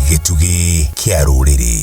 gĩtugĩ kĩa rũrĩrĩ.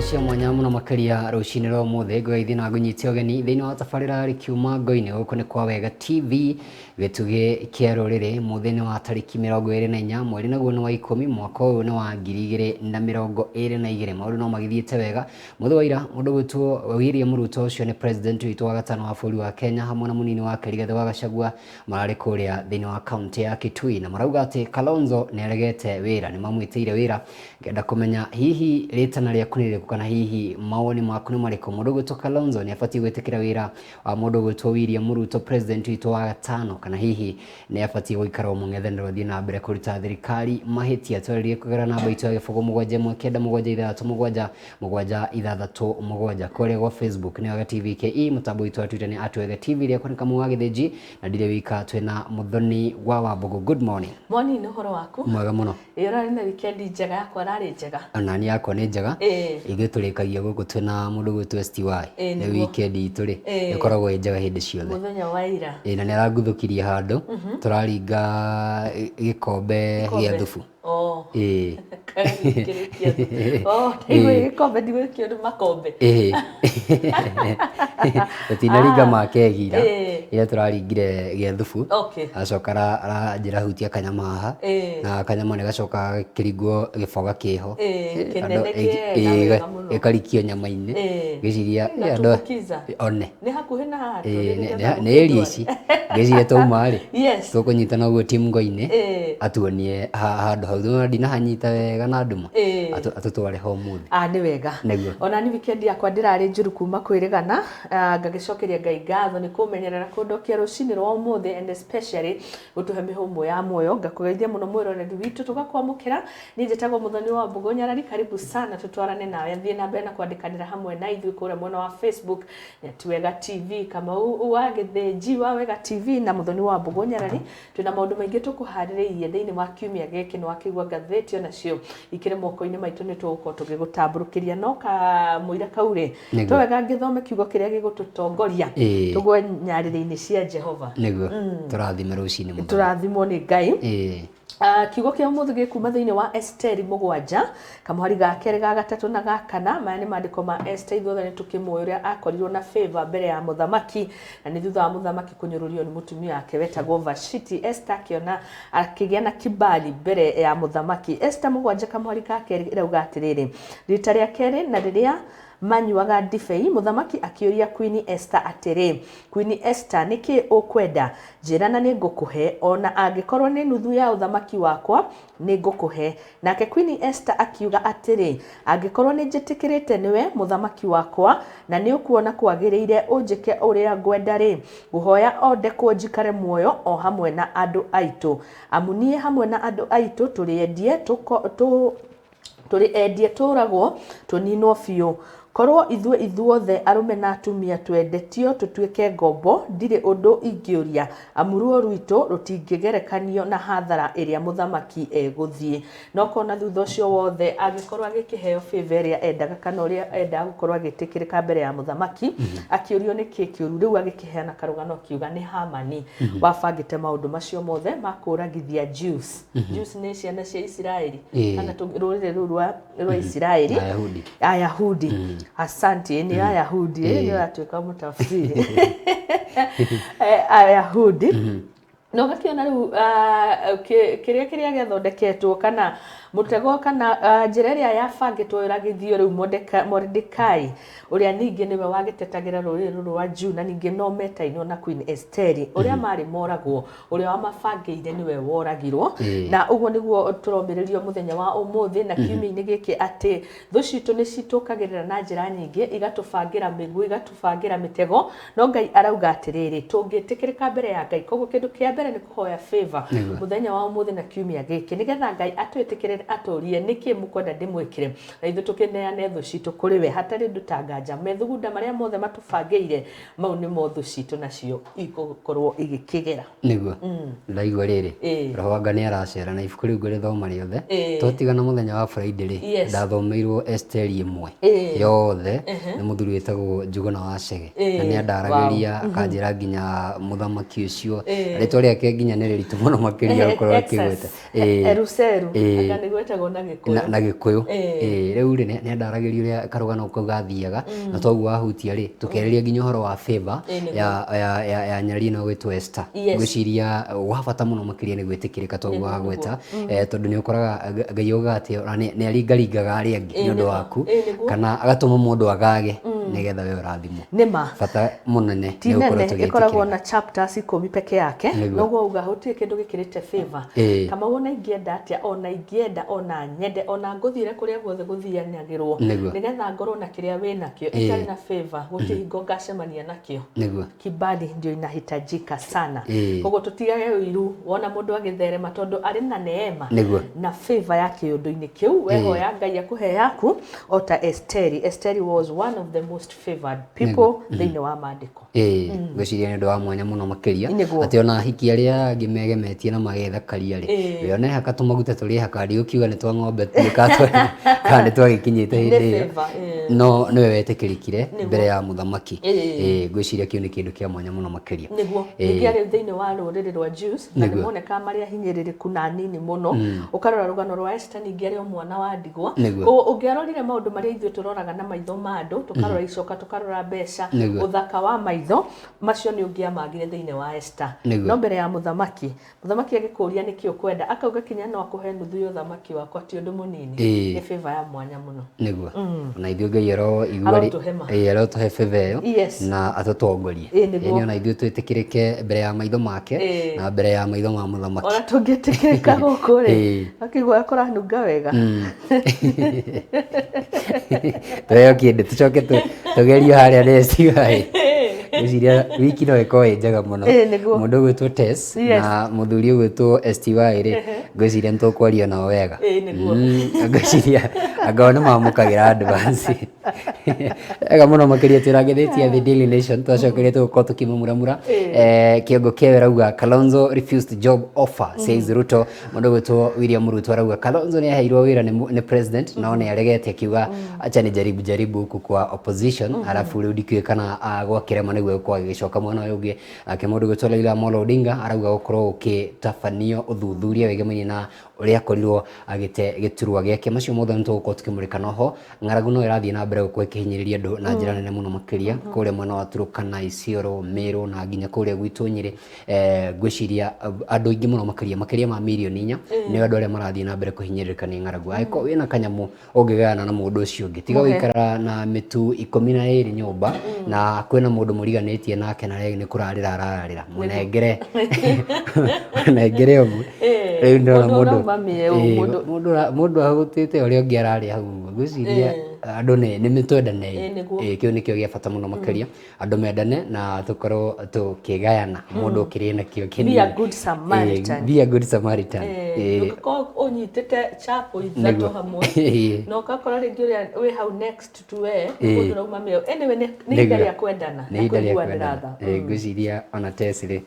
Cia mwanya muno makiria rucini rwa muthe ngwaithi na ngunyiti ogeni thiini wa tabarira Rikiuma Ngo-Ini guku ni kwa Wega TV gitugi kia ruriri muthini wa tariki 24 mweri naguo ni wa 10 mwaka uyu ni wa 2022 maundu no magithiite wega muthe wa ira mundu gwitwo William Ruto ucio ni president witu wa gatano wa bũrũri wa Kenya hamwe na munini wa Rigathi wa Gachagua marari kuria thiini wa county ya Kitui na marauga ati Kalonzo ni aregete wira ni mamwitire wira ngenda kumenya hihi ritana ria kunire kana hihi mawoni maku ni mariko mundu gwitwo Kalonzo ni afati gwitikira wira wa mundu gwitwo William Ruto president witu wa gatano kana hihi ni afati guikara mung'ethaniro thii na mbere kuruta thirikari mahitia twaririe kugera namba itu ya gibugu 717 kore kwa Facebook ni Wega TV KE mutambo itu wa Twitter ni @Wega TV ria kunika muwagitheji na ndire wika twena muthoni wa Wambugu. Good morning. Morning, horo waku Mwega muno. Ira ni weekend njega yakwa rari njega Nani yako ni njega igitulikagia guku twena mundu gwitwo STY ni weekend ituri ikoragwo njega hindi ciothe muthenya wa ira na ni aranguthukirie handu turaringa gikombe gia thubu iwe gikombe ndigwikio ni makombe tutinaringa makegira ira turaringire gia thubu acokara aranjira hutia kanyama haha na kanyama ni gacoka kiringo giboga kiho ikarikio nyama-ini giciria one ni hakuhi na hatu ni erici giciria taumari tukunyitana uguo team Ngo-Ini atuonie handu hau ndina hanyita wega na nduma atutware ho muthi ni wega ona ni weekend yakwa ndirari njuru kuma kwirigana ngagicokeria Ngai ngatho ni kumenyerera kundokia rucini rwa muthi and especially gutuhe mihumo ya moyo ngakugeithia muno mwiroreri witu tugakwamukira ni njitagwo muthoni wa Wambugu nyarari karibu sana tutwarane nawe thie na mbere na kwandikanira hamwe na ithui kuria mwena wa Facebook ni Wega TV kama wagithĩnji wa Wega TV na muthoni wa Wambugu nyarari twina maundu maingi tukuhaririirie thiini wa kiumia giki ni wakigwa ngatheti onacio ikire moko-ini maitu ni tugukorwo tugigutamburukiria no ka muira kaure twega ngithome kiugo kiria gigututongoria tugwe nyarĩrĩ-inĩ cia Jehova niguo turathime rucini muno turathimwo ni Ngai kiugo kia muthu gikuma thiini wa Esteri 7 kamuhari ga keri ga gatatu na ga kana maya ni mandiko ma Esther ithothe ni tukimwoyo uria akorirwo na favor mbere ya muthamaki na ni thutha wa muthamaki kunyururio ni mutumia wake wetagwo Vashiti. Esther akiona akigia na kibali mbere ya muthamaki. Esther 7 kamuhari ga keri irauga atiriri rita ria keri na riria manyuaga ndibei muthamaki akiuria Queen Esther atiri Queen Esther niki ukwenda njirana ni ngukuhe ona angikorwo ni nuthu ya uthamaki wakwa ni ngukuhe. Nake Queen Esther akiuga atiri angikorwo ni njitikirite niwe muthamaki wakwa na ni ukuona kwagiriire unjike uria ngwenda ri guhoya onde kunjikare muoyo o hamwe na andu aitu amunie hamwe na andu aitu turiendie turiendie turagwo tuninwo biu korwo ithuothe arume na atumia twendetio tutuike ngombo ndire undu ingiuria amuruo rwito rutingigerekanio na hathara iria muthamaki eguthie no kona thutha ucio wothe agikorwo agikiheo favor iria endaga kana uria endaga gukorwo agitikirika mbere ya muthamaki akiurio ni kikiuru riu agikiheana karugano kiuga ni Hamani wabangite maundu macio mothe makuragithia Jews ni ciana cia Israeli kana rurire rwa Israeli Ayahudi asante ni Ayahudi ndio atuika mutafsiri Ayahudi no gakiona riu kiria gethondeketwo kana mutego kana njira iria yabangitwo iragithio riu Mordekai uria ningi niwe wagitetagira ruriri rwa Juu na ningi no metainwo na Queen Esther uria mari moragwo uria wamabangiire niwe woragirwo na uguo niguo turomiririo muthenya wa umuthi na kiumia-ini giki ati thu citu ni citukagirira na njira nyingi igatubangira miguu igatubangira mitego no Ngai arauga atiriri tungitikirika mbere ya Ngai koguo kindu kia mbere ni kuhoya favor muthenya wa umuthi na kiumia giki nigetha Ngai atwitikirira atorie niki mukwenda ndimwikire na ithu tukineane thu citu kuri we hatari ndutanganja methugunda maria mothe matubangeire mau ni mothu citu nacio igukorwo igikigera niguo ndaigua riri rohanga ni aracera na ibuku riu nguri thoma riothe twatigana muthenya wa Friday ri ndathomeirwo esteri imwe yothe ni muthuri witagwo Njuguna wa Cege na ni andaragiria akanjira nginya muthamaki ucio ritwa riake nginya ni riritu muno makiria gukorwo akigweta Eruseru akanigwetagwo na Gikuyu riu ri ni andaragiria uria karugano kugathiaga na twagu wahutia ri tukeriria nginya horo wa favor ya nyari na gwetwo Esther gwiciria wabata muno makiria ni gwitikirika twagu wa gweta tondu ni ukoraga Ngai ugati ni aringaringaga aria angi nyondo waku kana agatuma mundu agage nigetha we urathimwo nima bata munene ni ukorwo tugitikira ikoragwo na chapters 10 peke yake noguo uga hutie kindu gikirite favor kama wona ingienda atia ona ingienda ona nyende ona nguthire kuria guothe guthianagirwo nigetha ngorwo na kiria wina kio itari na favor gutihingo ngacemania nakio kibali ndio inahitajika sana koguo tutigage uiru wona mundu agitherema tondu ari na neema na favor yake undu-ini kiu weho ya Ngai akuhe yaku ota Esteri was one of the most favored people thini wa maandiko gwiciria ni ndu wa mwanya muno makiria ati ona hiki aria angi megemetie na magetha karia ri we ona haka tumaguta turi hakari ukiuga ni twa ng'ombe tukatwa kandi twagikinyite hindi no niwe wetikirikire mbere ya muthamaki gwiciria kiu ni kindu kia mwanya muno makiria niguo ngiari thini wa ruriri rwa Jews na moneka maria hinyiririku na nini muno ukarora rugano rwa Esther ngiari mwana wa ndigwa ungiarorire maundu maria ithu turoraga na maitho mandu tukarora icoka tukarora mbeca uthaka wa maitho macio ni ungiamagire thini wa Esther no mbere ya muthamaki agikuria niki ukwenda akauga kinya no akuhe nuthu yo thamaki wakwa ti undu munini ni favor ya mwanya muno niguo na ithu ngai ro igwari ro tuhe favor yo na atotongorie ni ona ithu twitikirike mbere ya maitho make na mbere ya maitho ma muthamaki ona tungitikirika guku ri akigwa akora nunga wega Tuyo kinde tucoke tugerio haria nesigai gwiciria wiki no iko njega muno mundu gwitwo Tess na muthuri gwitwo STY ri gwiciria ntukwaria nao wega gwiciria agona mamukagira advance ega muno makiria tiragethetia the Daily Nation twacokerie tuko tukimumuramura kiongo kiewe rauga Kalonzo refused job offer says Ruto mundu gwitwo William Ruto rauga Kalonzo ni aheirwo wira ni president na one aregete kiuga acha ni jaribu huku kwa opposition alafu riu ndikwe kana gwakirema niguo kwa gicoka mwana uyu ungi ake mundu gwitwo Raila Amolo Odinga arauga gukorwo ukitafanio uthuthuria wegemani na uria akorirwo agite giturwa giake macio mothe nitugukorwo tukimurikana ho ng'aragu no irathie na mbere gukwo ikihinyiriria andu na njira nene muno makiria kuria mwena wa Turukana Isiolo Meru na nginya kuria gwitu Nyeri gwiciria andu ingi muno makiria ma milioni 4 ni andu aria marathie na mbere kuhinyiririka ni ng'aragu aiko wina kanyamu ungigana na mundu ucio ungi tiga wikara na mitu 12 nyumba na kwina mundu muriganitie nake na ni kurarira ararira munengere ogu riu ndona mundu ahutite uria ungi arari hau gwiciria andu ni mitwendane kio nikio gia bata muno makiria andu mendane na tukorwo tukigayana mundu ukiri na kio kinini be a good Samaritan ko onyitete chapo ithato hamwe no kakora ringi uria we how next to we mundu rauma meo anyway ni ndari ya kwendana ni ndari ya kwendana gwiciria ona Tesri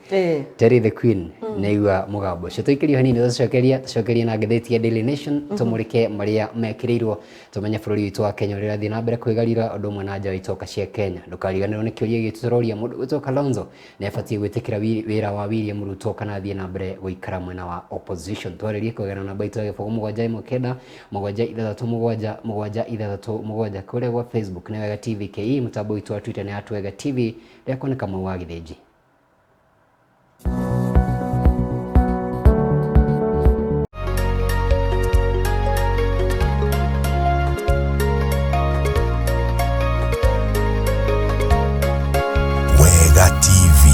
Terry the Queen neigua mugambo cio tuikirio hanini tucokeria na ngatheti ya Daily Nation tumurike maria mekirirwo tumenye bururi witu wa Kenya uri rathie na mbere kwigarira undu mwe na nja itoka cia Kenya ndukariganirwo ni kiuria gituroria mundu gwitwo Kalonzo ni abatie gwitikira wira wa William Ruto kana athie na mbere guikara mwena wa opposition twaririe kugana na baito ya fomu mugwanja imukenda mugwanja ithathatu mugwanja ithathatu mugwanja kuria kwa Facebook ni Wega TV KE mutambo witu wa Twitter ni @Wega TV ndekone kama wa githenji Wega TV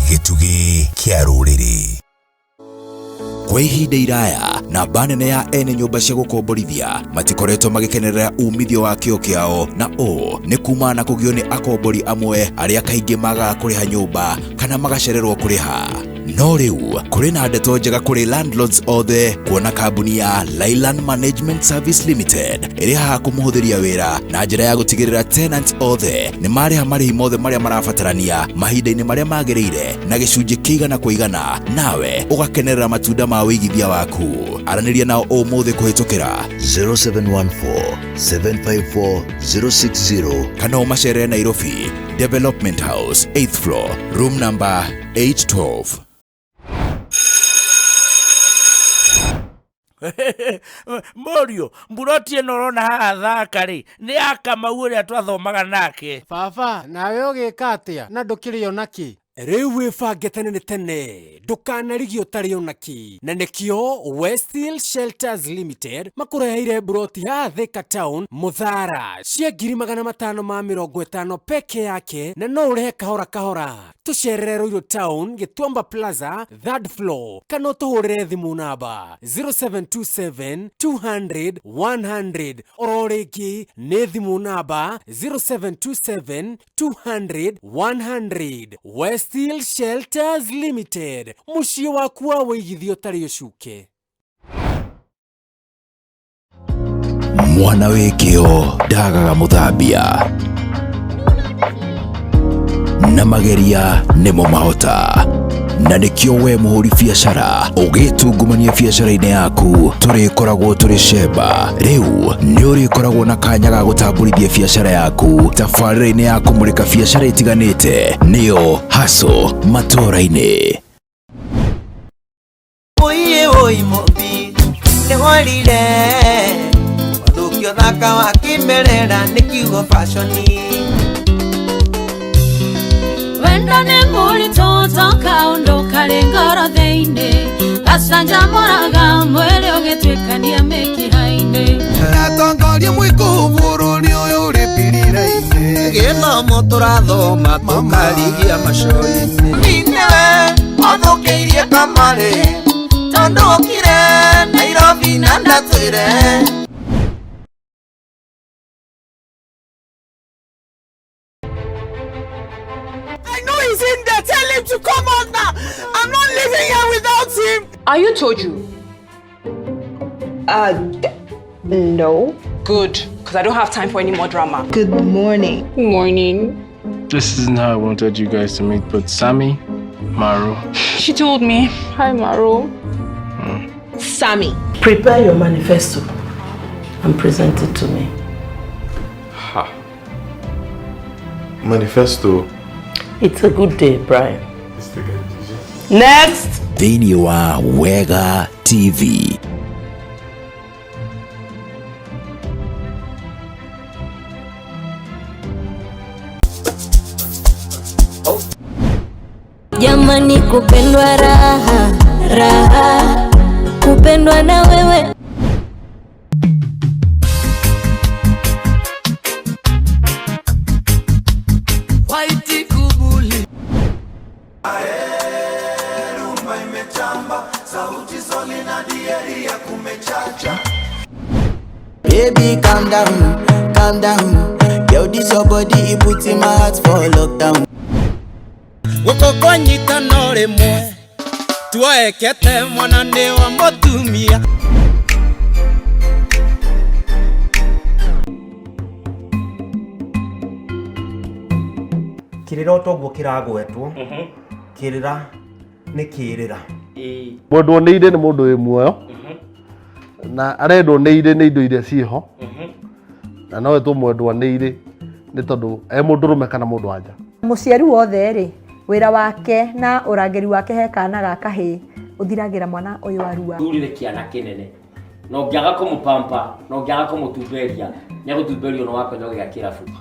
gitugi kia ruriri kwa ihinda iraya na banene ya ene nyumba cia gukomborithia matikoretwo magikenerera umithio wa kio kiao na ni kuma na kugio ni akombori amwe aria kaingi magaga kuriha nyumba kana magacererwo kuriha no riu kuri na ndeto njega kuri landlords othe kuona kambuni ya Leyland Management Service Limited iri haha kumuhuthiria wira na njira ya gutigirira tenants othe ni mariha marihi mothe maria marabatarania mahinda-ini maria magirire na gicunji kiigana kuigana, nawe ugakenerera matunda ma wigithia waku. Araniria nao umuthi kuhitukira 0714 754 060 kana umacere Nairobi Development House 8th floor room number 812. Morio, mburoti norona haha thakari ni Akamau uria twathomaga nake. Baba, nawe ugika atia na ndukiri onaki? Riu wibange tene tene ndukanarigio utari onaki, na nikio Westhill Shelters Limited makureheire broti ha Thika Town Muthara cia 550 peke yake, na no urehe kahora kahora. Tucerere Ruiru Town Gituamba Plaza 3rd floor, kana tuhurire thimu namba 0727 200 100 ororingi ni thimu namba 0727 200 100. Westhill Shelters Limited, muciĩ waku wa wĩigithio ũtarĩ ũcuke. Mwana wĩkĩo ndagaga mũthambia na mageria nĩmo mahota, na nĩkĩo we mũhũri biacara ũgĩtungumania biacara-inĩ yaku tũrĩkoragwo tũrĩ cemba. Rĩu nĩ ũrĩkoragwo na kanya ga gũtambũrithia biacara yaku tabarĩra-inĩ ya kũmũrĩka biacara itiganĩte, nĩyo Hustle matũũra-inĩ. Oi mobi nĩ warire wathũkio thaka wa kĩmerera nĩ kiugo fashoni wenda nĩ mũritũ toka ũndũ karĩ ngoro thĩinĩ gacanjamũraga mwĩrĩ ũgĩtuĩkania mĩkiha-inĩ atongoria mũingũ bũrũri ũyũ ũrĩ pirira-inĩ gĩthomo tũrathoma tũkarigia macoĩ-inĩ nĩwe wathũkĩirie kamarĩ tondũ ũkire Nairobi na ndatwĩre. He's in there. Tell him to come out now. I'm not living here without him. Are you told you? No. Good, because I don't have time for any more drama. Good morning. Morning. This isn't how I wanted you guys to meet, but Sammy, Maru. She told me. Hi, Maru. Sammy. Prepare your manifesto and present it to me. Ha. Manifesto? It's a good day, Brian. Next! Thĩinĩ wa Wega TV. Jamani, kupendwa raha raha, kupendwa na wewe. Baby, calm down, calm down. Yo, this your body, it puts in my heart for lockdown. Ukokonyita nore mwe tuwaekete mwanane wa motumia. Kirira otoguo kiragwetwo kirira ni kirira mundu oneire ni mundu wi muoyo na arendwo neire ni indo iria ciho na no etwo mwendu aneire ni tondu mundu rume kana mundu anja. Muciari wothe ri wira wake na urangeri wake he kana gaka hi uthiragira mwana uyu arua thurire kiana kinene no ngiaga kumupampa no ngiaga kumutumberia nya gutumberio no wakonyo gya kirabu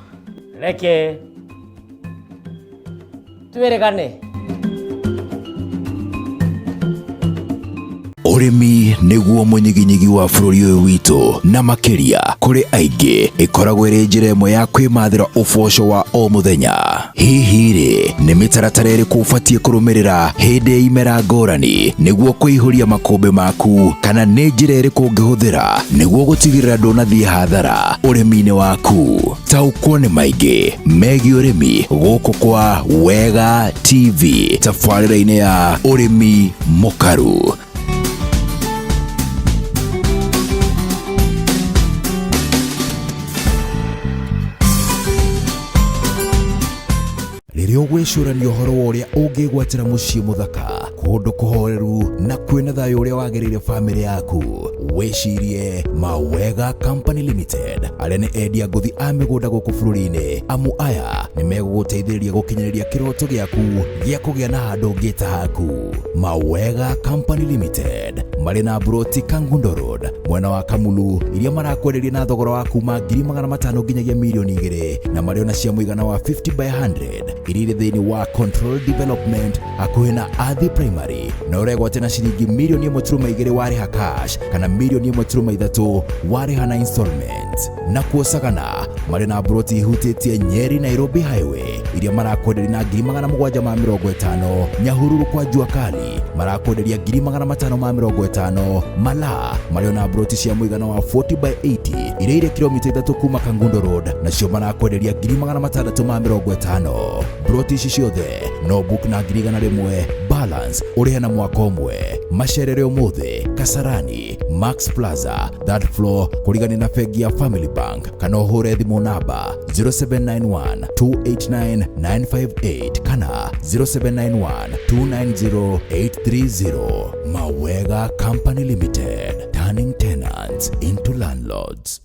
reke tuweregane. Urimi niguo munyiginyigi wa bũrũri ũyũ witũ, na makĩria kũrĩ aingĩ ĩkoragwo ĩrĩ njĩra ĩmwe ya kwĩmathĩra ũboco wa o mũthenya. Hihi rĩ, nĩ mĩtaratara ĩrĩkũ ũbatiĩ kũrũmĩrĩra hĩndĩ ya imera ngũrani nĩguo kũihũria makũmbĩ maku, kana nĩ njĩra ĩrĩkũ ũngĩhũthĩra nĩguo gũtigĩrĩra ndũnathiĩ hathara ũrĩmi-inĩ waku? Taũkwo nĩ maingĩ megiĩ ũrĩmi gũkũ kwa Wega TV, tabarĩra-inĩ ya ũrĩmi mũkaru. Rĩrĩa ũgwĩcũrania ũhoro wa ũrĩa ũngĩgwatĩra mũciĩ mũthaka, kũndũ kũhoreru na kwĩna thayũ ũrĩa wagĩrĩire bamĩrĩ yaku, wĩcirie Mawega Company Limited, arĩa nĩ endia ngũthi a mĩgũnda gũkũ bũrũri-inĩ. Amu aya nĩ megũgũteithĩrĩria gũkinyĩrĩria kĩroto gĩaku gĩa kũgĩa na handũ ngĩta haku. Mawega Company Limited marĩ na broti Kangundo Road mwena wa Kamulu, iria marakwenderia na thogora wa kuma 500,000 nginyagia 2,000,000, na marĩ na cia mũigana wa 50 by 100 iria irĩ thĩinĩ wa Control Development hakuhĩ na Athi Primary, na ũregwate na ciringi 1.2 million warĩha cash kana 1.3 warĩha na installment. Na kuosagana marĩ na broti ihutĩtie Nyeri Nairobi Highway iria marakwenderia na 750,000, Nyahururu kwa Jua Kali marakwenderia 550,000, Mala marĩ na broti cia mũigana wa 40 by 80 iria irĩ kilomita 3 kuma Kangundo Road, nacio marakwenderia 650,000. Broti ici ciothe no book na 100,000 balance ũrĩhe na mwaka ũmwe. Macerere ũmũthĩ Kasarani Max Plaza third floor kũrigania na bengi ya Family Bank, kana ũhũre thimũ namba 0791289958 kana 0791290830. Mawega Company Limited, turning tenants into landlords.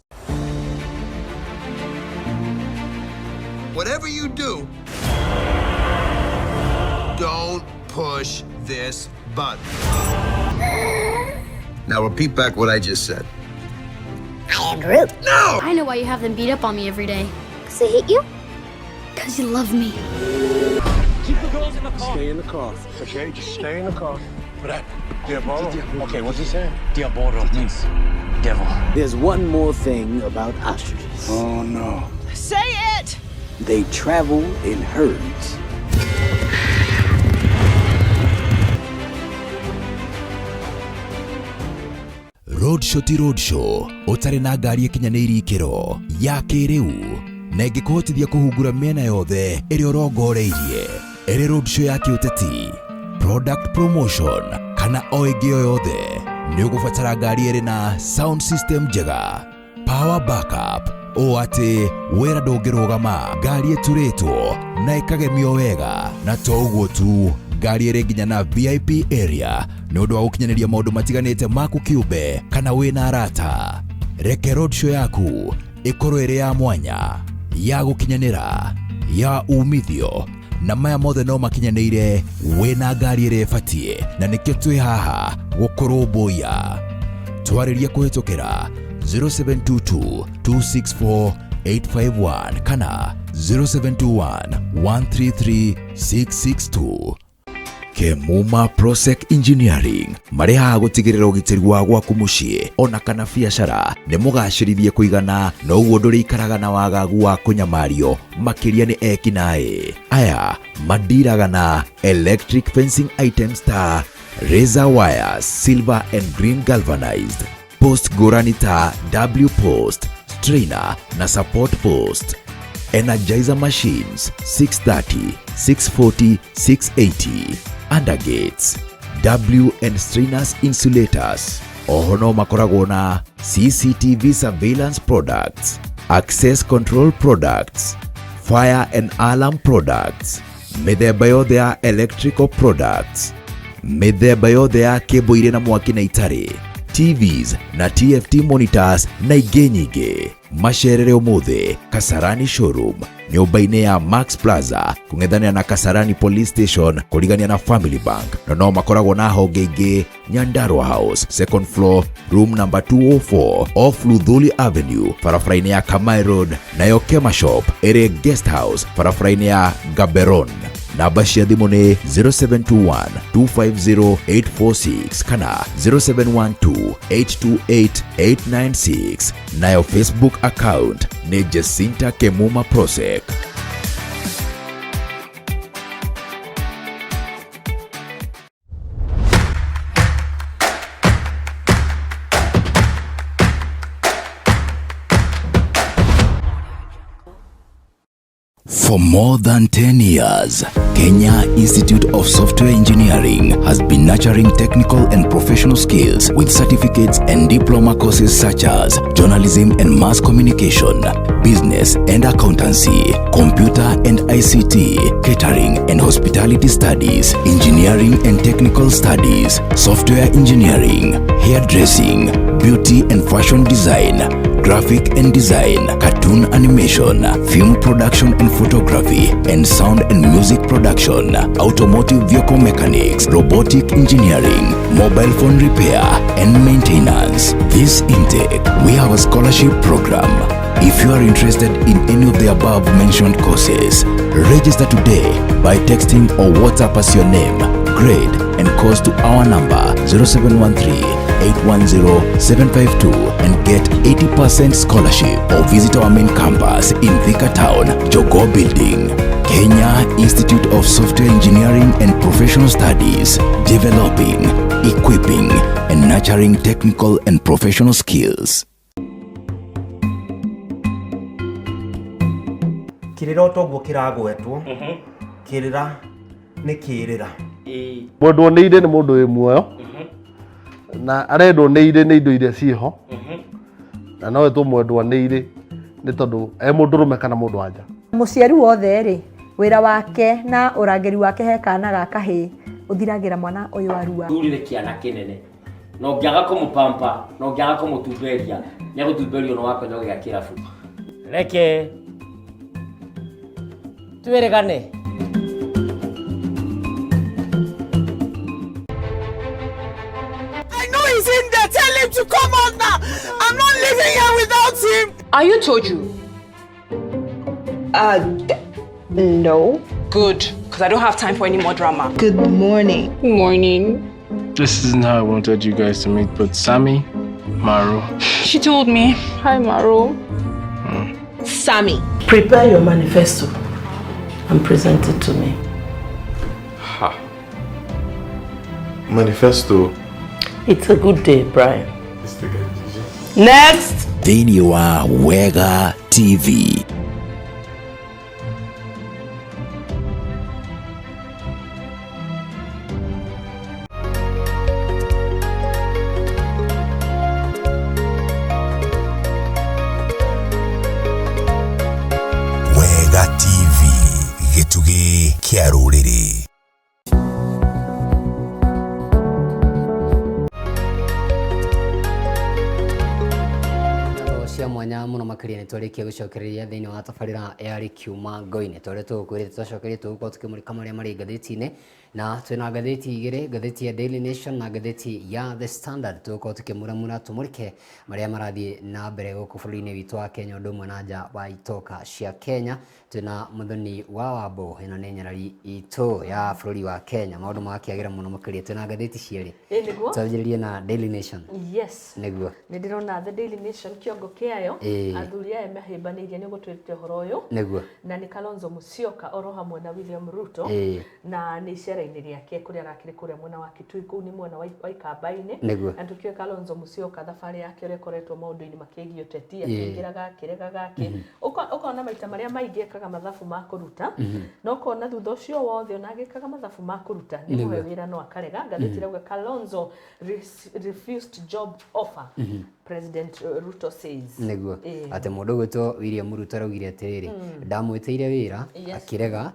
Whatever you do, don't push this button. Now repeat back what I just said. I am Groot. No! I know why you have them beat up on me every day. Because they hate you? Because you love me. Keep the girls in the car. Stay in the car. Okay, just stay in the car. What happened? Diabolo? Okay, what's he saying? Diabolo means devil. There's one more thing about ostriches. Oh no. Say it! They travel in herds. Roadshow ti roadshow ũtarĩ na ngari ĩkinyanĩirie ikĩro ya kĩrĩu na ĩngĩkũhotithia kũhungura mĩena yothe ĩrĩa ũrongoreirie. Ĩrĩ roadshow ya kĩũteti, product promotion kana o ĩngĩ o yothe, nĩ ũgũbatara ngari ĩrĩ na sound system njega, power backup, o atĩ wĩra ndũngĩrũgama, ngari ĩturĩtwo na ĩkagemio wega. Na to ũguo tu, ngari ĩrĩ nginya na VIP area nĩ ũndũ wa gũkinyanĩria maũndũ matiganĩte maku kĩũmbe kana wĩna arata. Reke roadshow yaku ĩkorwo ĩrĩ ya mwanya, ya gũkinyanĩra, ya umithio, na maya mothe no makinyanĩire wĩna ngari ĩrĩa ĩbatiĩ, na nĩkĩo twĩ haha gũkũrũmbũiya. Twarĩria kũhĩtũkĩra 0722264851 kana 0721133662. Kemuma Prosec Engineering marĩ haha gũtigĩrĩra ũgitĩri wa gwaku mũciĩ ona kana biacara nĩ mũgacĩrithie kũigana, na ũguo ndũrĩikaraga na wagagu wa kũnyamario makĩria nĩ ekinaĩ. Aya mandiraga na electric fencing items ta razor wires, silver and green galvanized, post ngũrani ta W post, strainer na support post, energizer machines 630, 640, 680, undergates, W and strainers insulators. Oho no makoragwo na CCTV surveillance products, access control products, fire and alarm products, mĩthemba yothe ya electrical products, mĩthemba yothe ya cable irĩ na mwaki na itarĩ, TVs na TFT monitors na ingĩ nyingĩ. Macerere ũmũthĩ Kasarani Showroom, nyũmba-inĩ ya Max Plaza kũng'ethanĩra na Kasarani Police Station kũrigania na Family Bank, na no makoragwo na honge ingĩ Nyandarua House, second floor, room number 204 off Luthuli Avenue, barabara-inĩ ya Kamai Road, nayo Kema Shop ĩrĩ guest house barabara-inĩ ya Gaberon. namba cia thimũ nĩ 0721 250 846 kana 0712 828 896. Nayo Facebook account ni Jacinta Kemuma Prosek. For more than 10 years, Kenya Institute of Software Engineering has been nurturing technical and professional skills with certificates and diploma courses such as journalism and mass communication, business and accountancy, computer and ICT, catering and hospitality studies, engineering and technical studies, software engineering, hairdressing, beauty and fashion design, graphic and design, cartoon animation, film production and photography, and sound and music production, automotive vehicle mechanics, robotic engineering, mobile phone repair, and maintenance. This intake, we have a scholarship program. If you are interested in any of the above mentioned courses, register today by texting or WhatsApp us your name, grade, and course to our number 0713-810-752 and get 80% scholarship, or visit our main campus in Thika Town, Jogoo Building. Kenya Institute of Software Engineering and Professional Studies, developing, equipping, and nurturing technical and professional skills. Kirira otoguo kiragwetwo kirira ni kirira Mwendwo nĩ ire nĩ mũndũ wĩ muoyo na arendwo nĩ ire nĩ indo iria ciho na no wetwo mwendwa nĩ ire nĩ tondũ mũndũrũme kana mũndũ anja. Mũciari wothe rĩ wĩra wake na ũrangĩri wake he kana gaka hĩ ũthiragĩra mwana ũyũ arua. Thurire kĩana kĩnene no ngĩaga kũmũpampa no ngĩaga kũmũtumberia nĩ gũtumberio no wakonya gĩa kĩrabu. Reke tueregane. I know he's in there. Tell him to come out now. I'm not living here without him. Are you Toju? No. Good, because I don't have time for any more drama. Good morning. Good morning. This isn't how I wanted you guys to meet, but Sammy, Maru. She told me. Hi, Maru. Sammy. Prepare your manifesto and present it to me. Ha. Manifesto. It's a good day, Brian. Next. Next. Thĩinĩ wa Wega TV. Wega TV, gĩtugĩ kĩa rũrĩrĩ. Mwanya muno makĩria nĩ twarĩkia gũcokereria thĩinĩ wa tabarĩra ya Rikiuma Ngo-Ini tũrĩa tũgũkwĩrĩte twacokerie tũgũkorwo tũkĩmũrĩka marĩa marĩ ngathĩti-inĩ na twĩna ngathĩti igĩrĩ, ngathĩti ya Daily Nation na ngathĩti ya The Standard. Tũgũkorwo tũkĩmũramũra tũmũrĩke marĩa marathiĩ na mbere gũkũ bũrũri-inĩ witũ wa Kenya ũndũ ũmwe na nja wa itoka cia Kenya. Twĩna mũthoni wa Wambo ĩno nĩ nyarari itũ ya bũrũri wa Kenya, maũndũ magakĩagĩra mũno makĩria. Twĩna ngathĩti cierĩ, twanjĩrĩrie na Daily Nation. Yes, nĩguo nĩ ndĩrona The Daily Nation kĩongo kĩayo athuri aya mahĩmbanĩirie nĩ gũtwĩrĩte ũhoro ũyũ nĩguo na nĩ Kalonzo Musyoka oro hamwe na William Ruto na nĩ icera-inĩ rĩake kũrĩa arakĩrĩ kũrĩa mwena wa Kitui, kũu nĩ mwena wa Ikamba-inĩ, na tũkĩoĩ Kalonzo Musyoka thabarĩ yake ũrĩa ĩkoretwo maũndũ-inĩ makĩgiĩ ũteti akĩingĩraga akĩregaga ũkona maita marĩa maingĩ ekaga mathabu ma kũruta no ũkona thutha ũcio wothe ona agĩkaga mathabu ma kũruta nĩ mũhe wĩra no akarega. Ngathĩti irauga Kalonzo refused job offer, President Ruto says. Nĩguo atĩ mũndũ gwĩtwo William Ruto araugire atĩrĩrĩ ndamwĩtĩire wĩra akĩrega.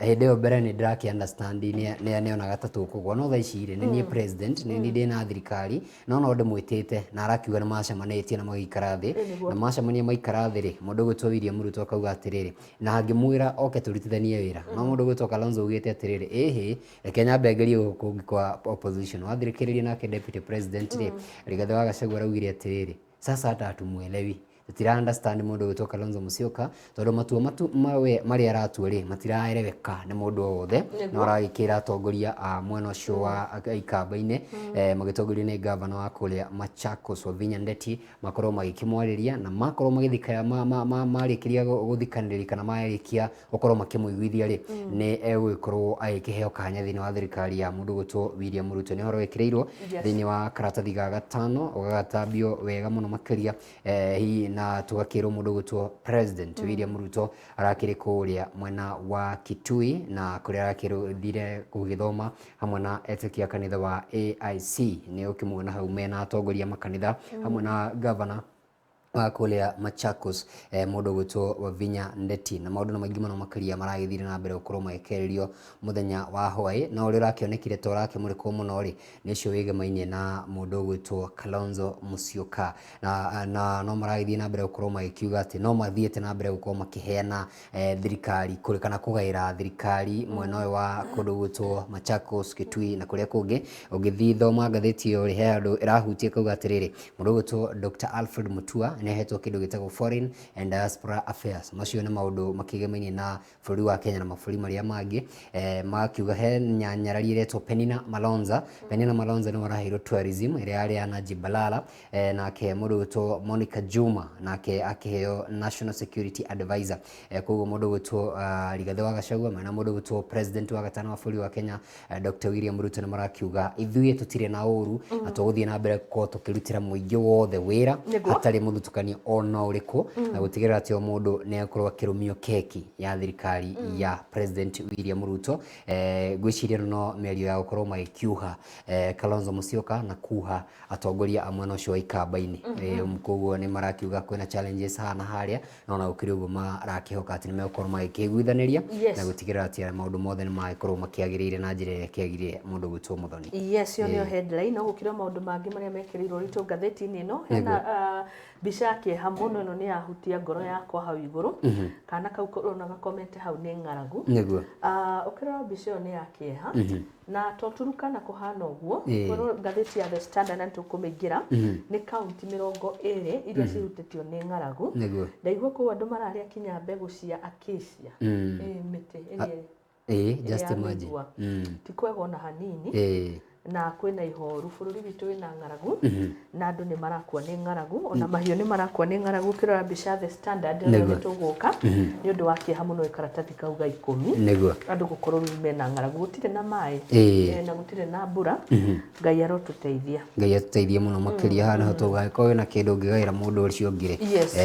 Hĩndĩ ĩyo mbere nĩ ndĩrakĩ understand nĩ onaga ta tũkũgwa no thaa ici rĩ nĩ niĩ president nĩ niĩ ndĩ na thirikari no no ndĩmwĩtĩte na arakiuga nĩ macemanĩtie na magĩikara thĩ na macemania maikara thĩ rĩ mũndũ gwĩtwo William Ruto akauga atĩrĩrĩ na ngĩmwĩra oke tũrutithanie wĩra no mũndũ gwĩtwo Kalonzo augĩte atĩrĩrĩ ĩhĩ reke nyambe ngerie gũkũ kwa opposition wathirĩkĩrĩria nake deputy president rĩ Rigathĩ wa Gachagua araugire atĩrĩrĩ sasa hata hatumuelewi tutira understand mundu gwitwo Kalonzo Musyoka tondu matua mari aratua ri matiraereweka ni mundu wothe na aragikira atongoria mwena ucio wa ikamba-ini magitongorio ni governor wa kuria Machakos Wavinya Ndeti makorwo magikimwariria na makorwo magithika marikiria guthikaniriria kana marikia gukorwo makimuiguithia ri ni egwikorwo agikiheo kanya thini wa thirikari ya mundu gwitwo William Ruto ni horo wekireirwo thini wa karatathi ga gatano ugagatambio wega muno makiria hi na tugakirwo mundu gwitwo President William Ruto arakiri kuria mwena wa Kitui na kuria arakirwo thire kugithoma hamwe na etekia kanitha wa AIC ni ukimwona hau mena atongoria makanitha hamwe na governor kulia Machakos mundu gwitwo Wavinya Ndeti na maundu na maingi muno makiria maragithire na mbere gukorwo magikererio muthenya wa hwai na uri rakionekire to rakimurikwo muno ri nicio wigemainie na mundu gwitwo Kalonzo Musyoka na no maragithie na mbere gukorwo magikiuga ati no mathiete na mbere gukorwo makiheana thirikari kuri kana kugaira thirikari mwena wa kundu gwitwo Machakos Kitui na kuria kungi ugithii thoma ngatheti yo ri he andu irahutie kuga atiriri mundu gwitwo Dr. Alfred Mutua nehetwo kindu gitagwo Foreign and Diaspora Affairs macio ni maundu makigemainie na bũrũri wa Kenya na mabũrũri maria mangi makiuga he nyanyarari iretwo Penina Malonza ni waraheirwo tourism iria yari ya Najib Balala nake mundu gwitwo Monica Juma nake akiheo National Security Advisor koguo mundu gwitwo Rigathi wa Gachagua na mundu gwitwo President wa gatano wa bũrũri wa Kenya Dr. William Ruto ni marakiuga ithuĩ tutire na uru na tuguthie na mbere ko tukirutira muingi wothe wira hatari muthutukani ona uriku na gutigirira ati o mundu ne akorwo akirumio keki ya thirikari ya President William Ruto gwiciria no merio ya gukorwo magikiuha Kalonzo Musyoka na kuha atongoria amwe no cio ikamba-ini koguo ni marakiuga kwina challenges hana haria na ukiri uguo marakihoka ati ni megukorwo magikiguithaniria na gutigirira ati maundu mothe ni magikorwo makiagirire na njira ya kiagirire mundu gwitwo Muthoni. Yes, yo headline no gukira maundu mangi maria mekirirwo rito ngatheti-ini ino hena bica kieha muno ino ni yahutia ngoro yakwa hau iguru kana kau korona comment hau ni ngaragu niguo ukirora bica yo ni ya kieha na toturukana kuhana uguo korwo ngatheti ya The Standard na tukumingira ni county 20 iria cihutitio ni ngaragu ndaigua ko andu mararia kinya mbegu cia acacia miti just imagine tikwega ona hanini na kwina ihoru bururi witu wina ngaragu na andu ni marakua ni ngaragu ona mahio ni marakua ni ngaragu kirora bica The Standard ni tuguka ni undu wa kieha muno ikaratathi kauga 10 andu gukorwo mena ngaragu gutire na mai na gutire na mbura ngai arotuteithia muno makiria hana tugakorwo na kindu ngigaira mundu ucio ngire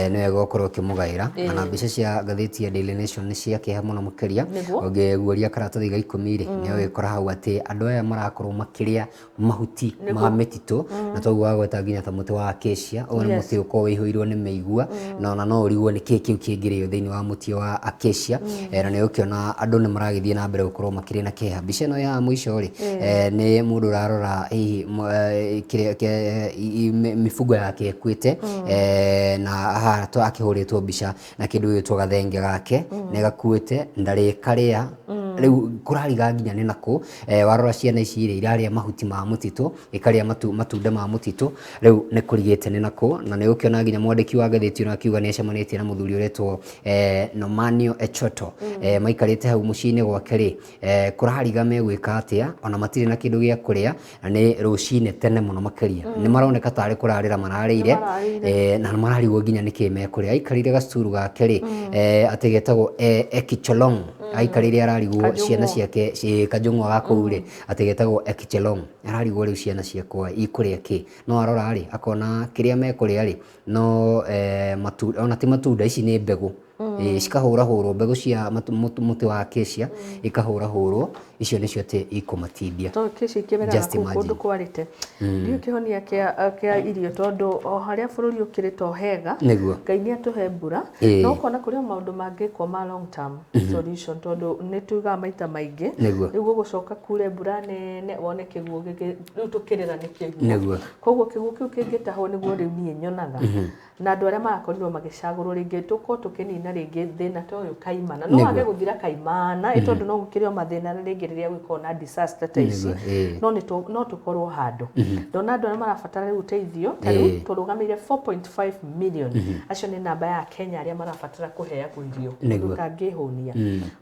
ni wega gukorwo kimugaira na bica cia ngatheti ya Daily Nation ni cia kieha muno makiria ngiguoria karatathi ga 10 ri ni wikora hau ati andu aya marakorwo makiria mahuti ma metitu na toguo agweta nginya ta muti wa acacia o ni muti uko wihuirwo ni meigua na ona no urigwo ni kiu kingirio thiini wa muti wa acacia na ni ukiona andu ni maragithie na mbere gukorwo makiri na kiha bica no ya mwisho ri ni mundu rarora hihi mifugo yake ekuite na ha to akihuritwo bica na kindu gitwo gathenge gake ne gakuite ndari karia riu kurariga nginya ni nako warora ciana ici iraria mahuti ma mutitu ikaria matunda ma mutitu riu ni kurigite ni nako na ni ukiona nginya mwandiki wa ngatheti no akiuga ni acemanitie na muthuri uretwo Nomanio Echoto maikarite hau mucini gwake ri kurariga megwika atia ona matire na kindu gia kuria na ni rucine tene muno makiria ni maroneka tari kurarira mararire na mararigwo nginya ni kime kuria aikarire gacuru gake ri ategetagwo Ekicholong aikarire ararigwo ciana ciake kajungwa gako ri ategetagwo Ekicholong ararigwo riu ciana ciakwa ikuria ki no arora ri akona kiria mekuria ri no matunda ona ti matunda ici ni mbegu cikahura hurwo mbegu cia muti wa acacia ikahura hurwo icio nicio te ikumatithia to kici kibera kundu kwarite ndio kihonia kia irio tondu o haria bururi ukirito hega ngai ni atuhe mbura no kona kuria maundu mangi kwa ma long term solution tondu ni tuga maita maingi niguo gucoka kure mbura nene wone kiguo riu tukirira ni kiguo koguo kiguo kiu kingitahwo niguo riu nie nyonaga na andu aria marakorirwo magicagurwo ringi tuko tukinina ringi ringi thina to yo kaimana no wage guthira kaimana itondu no gukirio mathina ringi riria gwikona disaster ta ici no tukorwo handu ndona andu marabatara riu teithio tariu turugamire 4.5 million acio ni namba ya Kenya aria marabatara kuheagwo irio ndukangihunia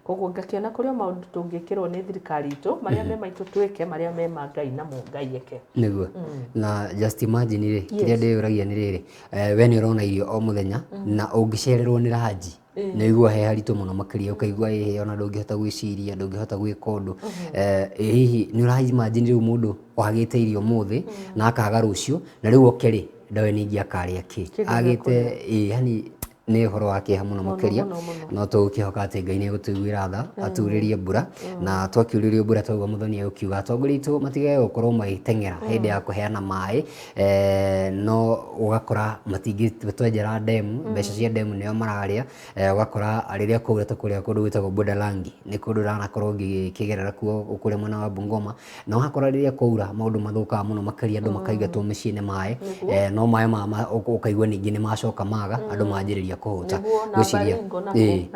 koguo ngakiona kurio maundu tungikirwo ni thirikari itu maria me maitu twike maria me mangai na mungai eke niguo na just imagine ri kiria ndiragia ni riri we ni urona irio o muthenya na ungicererwo ni raji niguo he haritu muno makiria ukaigua he ona ndungihota gwiciria ndungihota gwika undu hihi ni uraji imagine riu mundu wagite irio muthi na akaga rucio na riu okeri ndawe ningi akaria ki agite yani ni horo wake hamuno makiria no tukihoka ati Ngai ni gutugwira tha aturirie mbura na twakiuririe mbura twaugwa muthoni ukiuga atongoritu matige gukorwo magitengera hindi ya kuheana mai no ugakora matingi twenjera demu mbeca cia demu nio mararia ugakora riria kuura ta kuria kundu gwitagwo Budalangi ni kundu ranakorwo gikigerera kuo ukure mwena wa Bungoma no ugakora riria kuura maundu mathuka muno makiria andu makaigatwo micine mai no mai ma ukaigwa ningi ni macoka maga andu manjiriria kuhota gwiciria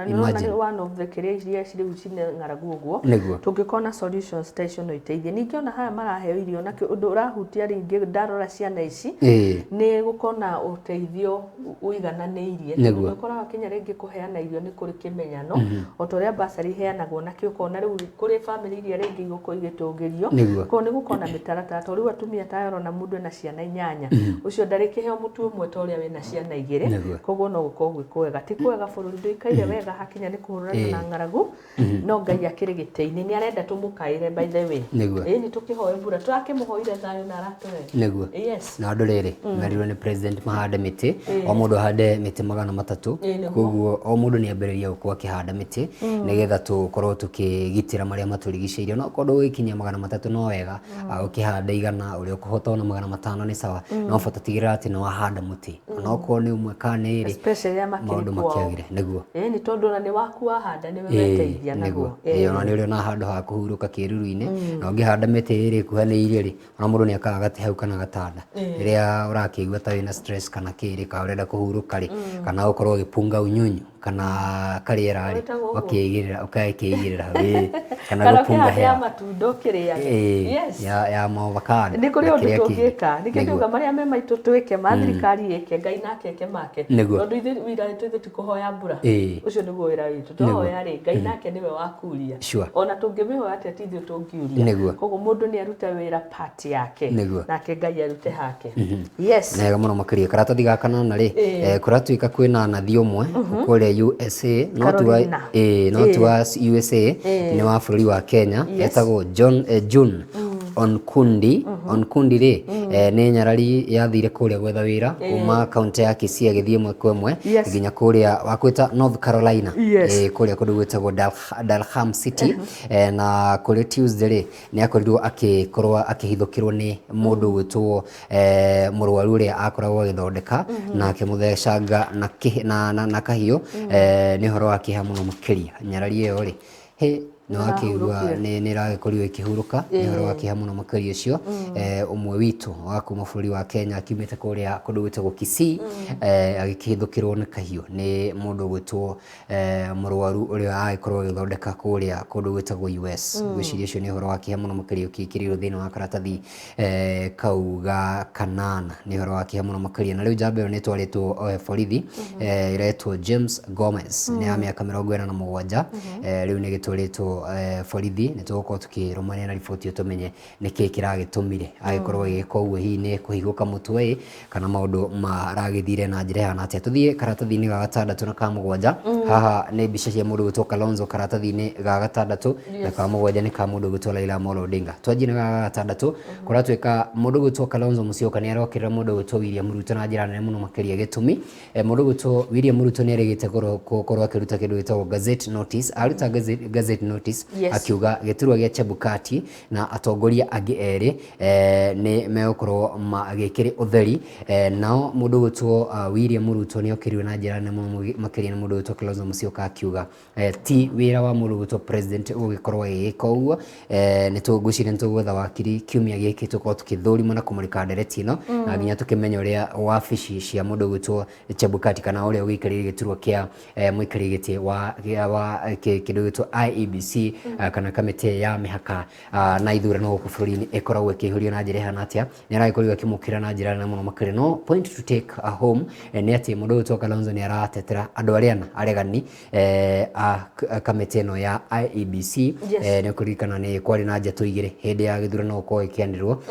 imagine one of the creation ciri ucine ngaragu uguo tungikona solution station no iteithie ningiona haya maraheo irio na undu urahutia ringi ndarora ciana ici ni gukona uteithio uigananiirie tukora Kenya ringi kuheana irio ni kuri kimenyano otoria basari heanagwo na kiukona riu kuri family iria ringi iguko igitungirio ko ni gukona mitaratara to riu atumia tayaro na mundu na ciana 8 ucio ndarikiheo mutu umwe to ria wina ciana 2 koguo no guko gwikuega ti kwega bururi nduikaire wega hakinya ni kuhurana na ngaragu no Ngai akiri giteini ni arenda tumukaire by the way ni tukihoe mbura twakimuhoire thayo na aratoe niguo na andu riri merirwo ni president mahande miti o mundu hande miti 300 koguo o mundu ni ambiriria gukwa kihanda miti nigetha tukorwo tukigitira maria maturigiceirio no kondu gikinya 300 no wega ukihanda igana uri ukuhota ona 500 ni sawa no bata tigirira ati no wahanda muti no ko ni umwe kana iri maundu makiagire niguo ni tondu na ni waku wahanda ni weteithia naguo ona ni uri na handu ha kuhuruka kiruru-ini na ungihanda miti iri kuhaneirie ri ona mundu ni akaga gati hau kana gatanda riria urakigua ta wina stress kana kiri ka urenda kuhuruka ri kana ukorwo gipunga unyunyu kana kariera ri ukigirira ukaikigirira kana gupunga ya matundo kiriage ya mavakado ni kuri undu tungika nikiuga maria me maitu twike mathirikari ike Ngai nake eke make tondu ithu wira ithu tikuhoya mbura ucio niguo wira witu twahoya ri Ngai nake niwe wakuria ona tungimihoya ati tithio tungiuria koguo mundu ni aruta wira part yake nake Ngai arute hake nega muno makiria karatathi gaka na ri kuratuika kwina nathi umwe kuri USA no tuwa USA ni wa bururi wa Kenya etagwo June Onkundi ri ni nyarari yathire kuria gwetha wira kuma kaunti ya Kisii agithie mwekwe nginya kuria wakwita North Carolina kuria kundu gwitagwo Dalham City na kuri Tuesday ri ni akorirwo akikorwa akihithukirwo ni mundu gwitwo murwaru ria akoragwo agithondeka na akimuthecanga na kahiu ni horo akiha muno makiria nyarari iyo ri no akigua ni ragikorirwo ikihuruka ni horo akiha muno makari ucio umwe witu wa kuma bururi wa Kenya akimite kuria kundu gwitagwo Kisii agikihithukirwo ni kahiu ni mundu gwitwo murwaru uria agikorwo agithondeka kuria kundu gwitagwo US gwiciria ucio ni horo akiha muno makari ukikirirwo thini wa karatathi kauga kanana ni horo akiha muno makari na riu jambe ni twaritwo borithi iretwo James Gomez ni ya miaka 47 riu ni gitwaritwo borithi ni tugukorwo tukirumania na riboti tumenye niki kiragitumire agikorwo giko uguo hihi ni kuhiguka mutwe kana maundu maragithire na njira yana atia tuthie karatathi-ini ga gatandatu na ka mugwanja haha ni mbica cia mundu gwitwo Kalonzo karatathi-ini ga gatandatu na ka mugwanja ni ka mundu gwitwo Raila Amolo Odinga twajine ga gatandatu kuratuika mundu gwitwo Kalonzo Musyoka ni arokirira mundu gwitwo William Ruto na njira nene muno makiria gitumi mundu gwitwo William Ruto ni arigite gukorwo akiruta kindu gwitwo gazette notice aruta gazette notice notice akiuga giturwa gya Chebukati na atongoria angi eri ni megukorwo magikiri utheri nao mundu gutwo William Ruto ni okiriwe na njira nene makiria ni mundu gutwo Kalonzo Musyoka akiuga ti wira wa mundu gutwo president ugikorwo igika uguo ni tugucire ntugwetha wakiri kiumia giki tukorwo tukithurima na kumurika ndereti ino na nginya tukimenya uria wabici cia mundu gutwo Chebukati kana uria ugikarire giturwa kia muikari giti wa kindu gitwo IEBC kana kamite ya mihaka na ithurano guku bururi-ini ikoragwo ikihurio na njira ihana atia ni aragikorwo akimukira na njira nene muno makiri no point to take home ni ati mundu gutwo Kalonzo ni aratetera andu aria aregani kamite no ya IEBC ni kurikana ni kwari na njatu igire hindi ya githurano gukorwo ikianirwo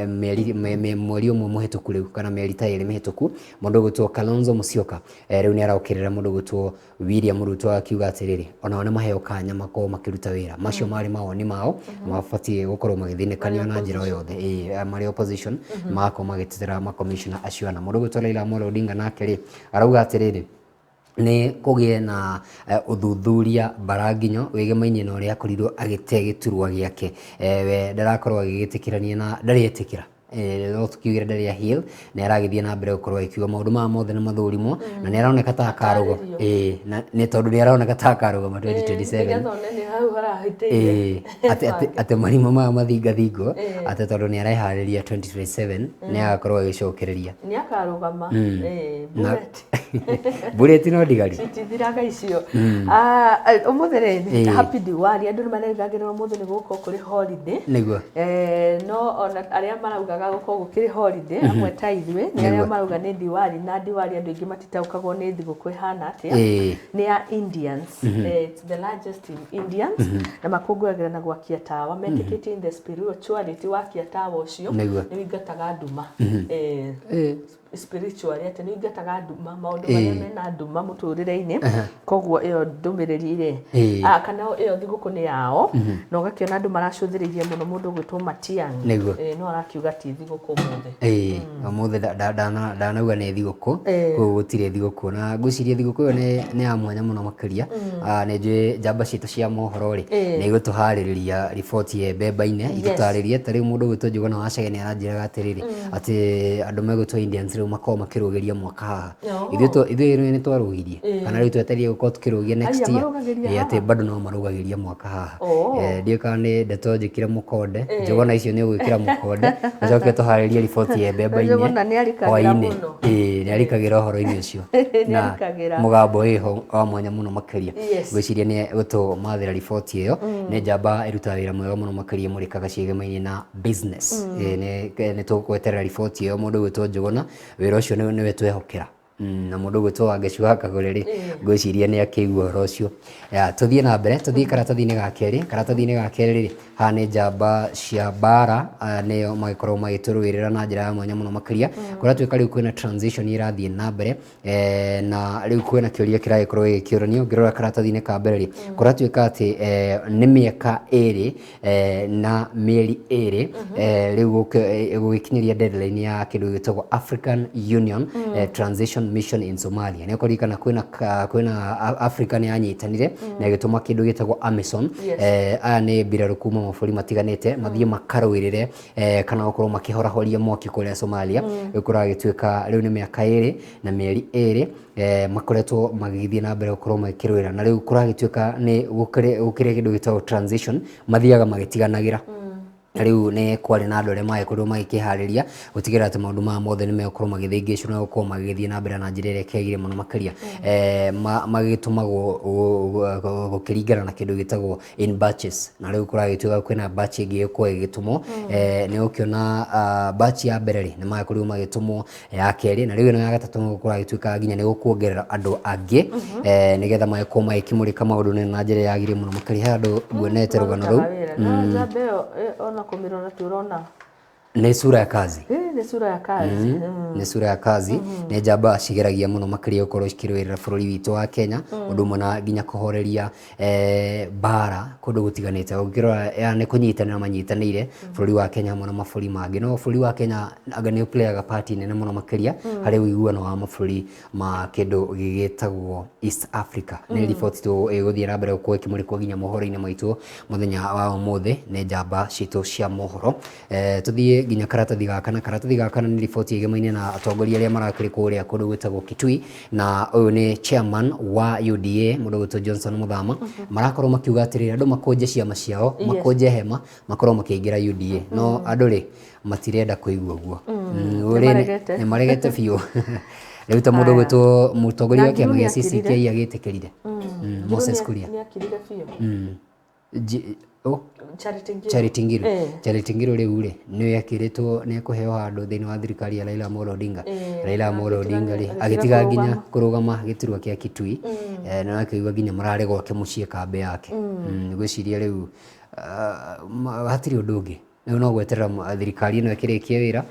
mweri umwe muhituku riu kana mieri ta iri mihituku mundu gutwo Kalonzo Musyoka riu ni araukirira mundu gutwo William Ruto akiuga atiriri ona one maheo kanya makorwo makiruta wira macio mari mawoni mao mabatie gukorwo magithinekanio na njira yothe mari opposition mako magitetera ma commissioner acio na mundu gutwo Raila Amolo Odinga nake ri arauga atiriri ni kugie na uthuthuria baranginyo wigemaine na uria akorirwo agite giturwa giake we ndarakorwo agigitikirania na ndariitikira no tukiugira ndari hill na aragithie na mbere gukorwo ikiuga maundu ma mothe na mathurimo na ni araoneka ta akaruga na ni tondu ni araoneka ta akaruga ma 2027 ate marimo ma mathingathingo ate tondu ni arehariria 2027 ni agakorwo agicokereria ni akarugama bullet no digari tithiraga icio umuthereni happy Diwali andu ni mareragirwo muthe ni guko kuri holiday niguo no ona aria marauga gukorwo gukiri holiday amwe ta ithuĩ ni aria marauga ni Diwali na Diwali andu ingi matitaukagwo ni thigũkũ ihana atia ni ya Indians it's the largest in Indians na makungũagĩra na gwakia tawa metĩkĩtie in the spirituality wakia tawa ũcio ni wingataga nduma spiritual ati ni ngataga nduma maundu maria mena nduma muturire-ini koguo iyo ndumiriri ri kana iyo thiguku ni yao no gakiona andu maracuthiririe muno mundu gwitwo Matiang'i no arakiuga ti thiguku muthe muthe ndanauga ni thiguku koguo gutire thiguku na ngucirie thiguku iyo ni ya mwanya muno makiria ni njui njamba citu cia mohoro ri ni gutuhaririria report ye mbemba-ine itutaririe tari mundu gwitwo Njuguna wa Chege ni aranjiraga atiriri ati andu megwitwo Indians riu makorwo makirugiria mwaka haha ithuĩ ni twarugirie kana riu tweterie gukorwo tukirugia next year ati bado no marugagiria mwaka haha ndiũ kana ni ndeto njikire mukonde Njuguna icio ni ugwikira mukonde acoke tuharirie report ye mbemba-ine hwainĩ ni arikagira uhoro-ini ucio na mugambo iho wa mwanya muno makiria ngwiciria ni gutumathira report iyo ni njamba irutaga wira mwega muno makiria murikaga ciĩgemaine na business ni tugweterera report iyo mundu gwitwo Njuguna wira ucio niwe twehokera na mundu gwitwo Wangeci Kagore ri ngwiciria ni akigua uhoro ucio tuthie na mbere tuthie karatathi-ini ga keri ri ha ni njamba cia bara nio magikorwo magituruirira na njira ya mwanya muno makiria kuria twika riu kwina transition irathie na mbere na riu kwina kiuria kiragikorwo gikiuranio ngirora karatathi-ini ka mbere ri kuria twika ati ni miaka iri na mieri iri riu gugikinyiria deadline ya kindu gitagwo African Union Transition Mission in Somalia ni kurikana kwina Africa ni anyitanire na gituma kindu gitagwo AMISOM aya ni mbiraru kuma mabũrũri matiganite mathie makaruirire kana gukorwo makihorahoria mwaki kuria Somalia kuragituika riu ni miaka iri na mieri iri makoretwo magithie na mbere gukorwo makiruira na riu kuragituika ni gukire kindu gitagwo transition mathiaga magitiganagĩra riu ni kwari na andu aria magikorwo magikihariria gutigira ati maundu ma mothe ni megukorwo magithingicwo na gukorwo magithie na mbere na njira iria kiagire muno makiria magitumagwo gukiringana na kindu gitagwo in batches na riu kuragituika kwina batch ingi ikuwa igitumwo ni ukiona batch ya mbere ri ni magikorwo magitumwo ya keri na riu ino ya gatatu kuragituika nginya ni gukuongerera andu angi nigetha magikorwo magikimurika maundu na njira yagire muno makiria andu guonete rugano ruu ona kumirona turona Nĩ sura ya kazi. Nĩ sura ya kazi. Nĩ sura ya kazi. Nĩ njamba cigeragia mũno makĩria gũkorwo cikĩrũĩrĩra bũrũri witũ wa Kenya, ũndũ ũmwe na nginya kũhoreria mbara kũndũ gũtiganĩte. Ũngĩrora nĩ kũnyitanĩra manyitanĩire bũrũri wa Kenya hamwe na mabũrũri mangĩ. No bũrũri wa Kenya anga nĩ ũplayaga part nene mũno makĩria harĩ ũiguano wa mabũrũri ma kĩndũ gĩgĩtagwo East Africa. Nĩ riboti tu ĩgũthiĩ na mbere gũkorwo ĩkĩmũrĩkwo nginya mohoro-inĩ maitũ mũthenya wa ũmũthĩ nĩ njamba citũ cia mohoro. Tuthiĩ nginya karatathi gaka, na karatathi gaka nĩ riboti ĩgemaine na atongoria arĩa marakĩrĩ kũrĩa kũndũ gwĩtagwo Kitui, na ũyũ nĩ chairman wa UDA mũndũ gwĩtwo Johnson Muthama. Marakorwo makiuga atĩrĩrĩ andũ makonje ciama ciao, makonje hema, makorwo makĩingĩra UDA. No andũ rĩ matirenda kũigua ũguo. Nĩ maregete biũ. Rĩu ta mũndũ gwĩtwo mũtongoria wa kĩama gĩa CCK agĩtĩkĩrire. Moses Kuria. Nĩ akirire biũ. Charity Ngilu. Charity Ngilu rĩu rĩ nĩ akĩrĩtwo nĩ kũheo handũ thĩinĩ wa thirikari ya Raila Amolo Odinga. Raila Amolo Odinga rĩ agĩtiga nginya kũrũgama gĩturwa kĩa Kitui, na akĩigua nginya mararega gwake mũciĩ kambe yake. Ngwĩciria rĩu hatirĩ ũndũ ũngĩ. Rĩu no gweterera thirikari ĩno ĩkĩrĩkie wĩra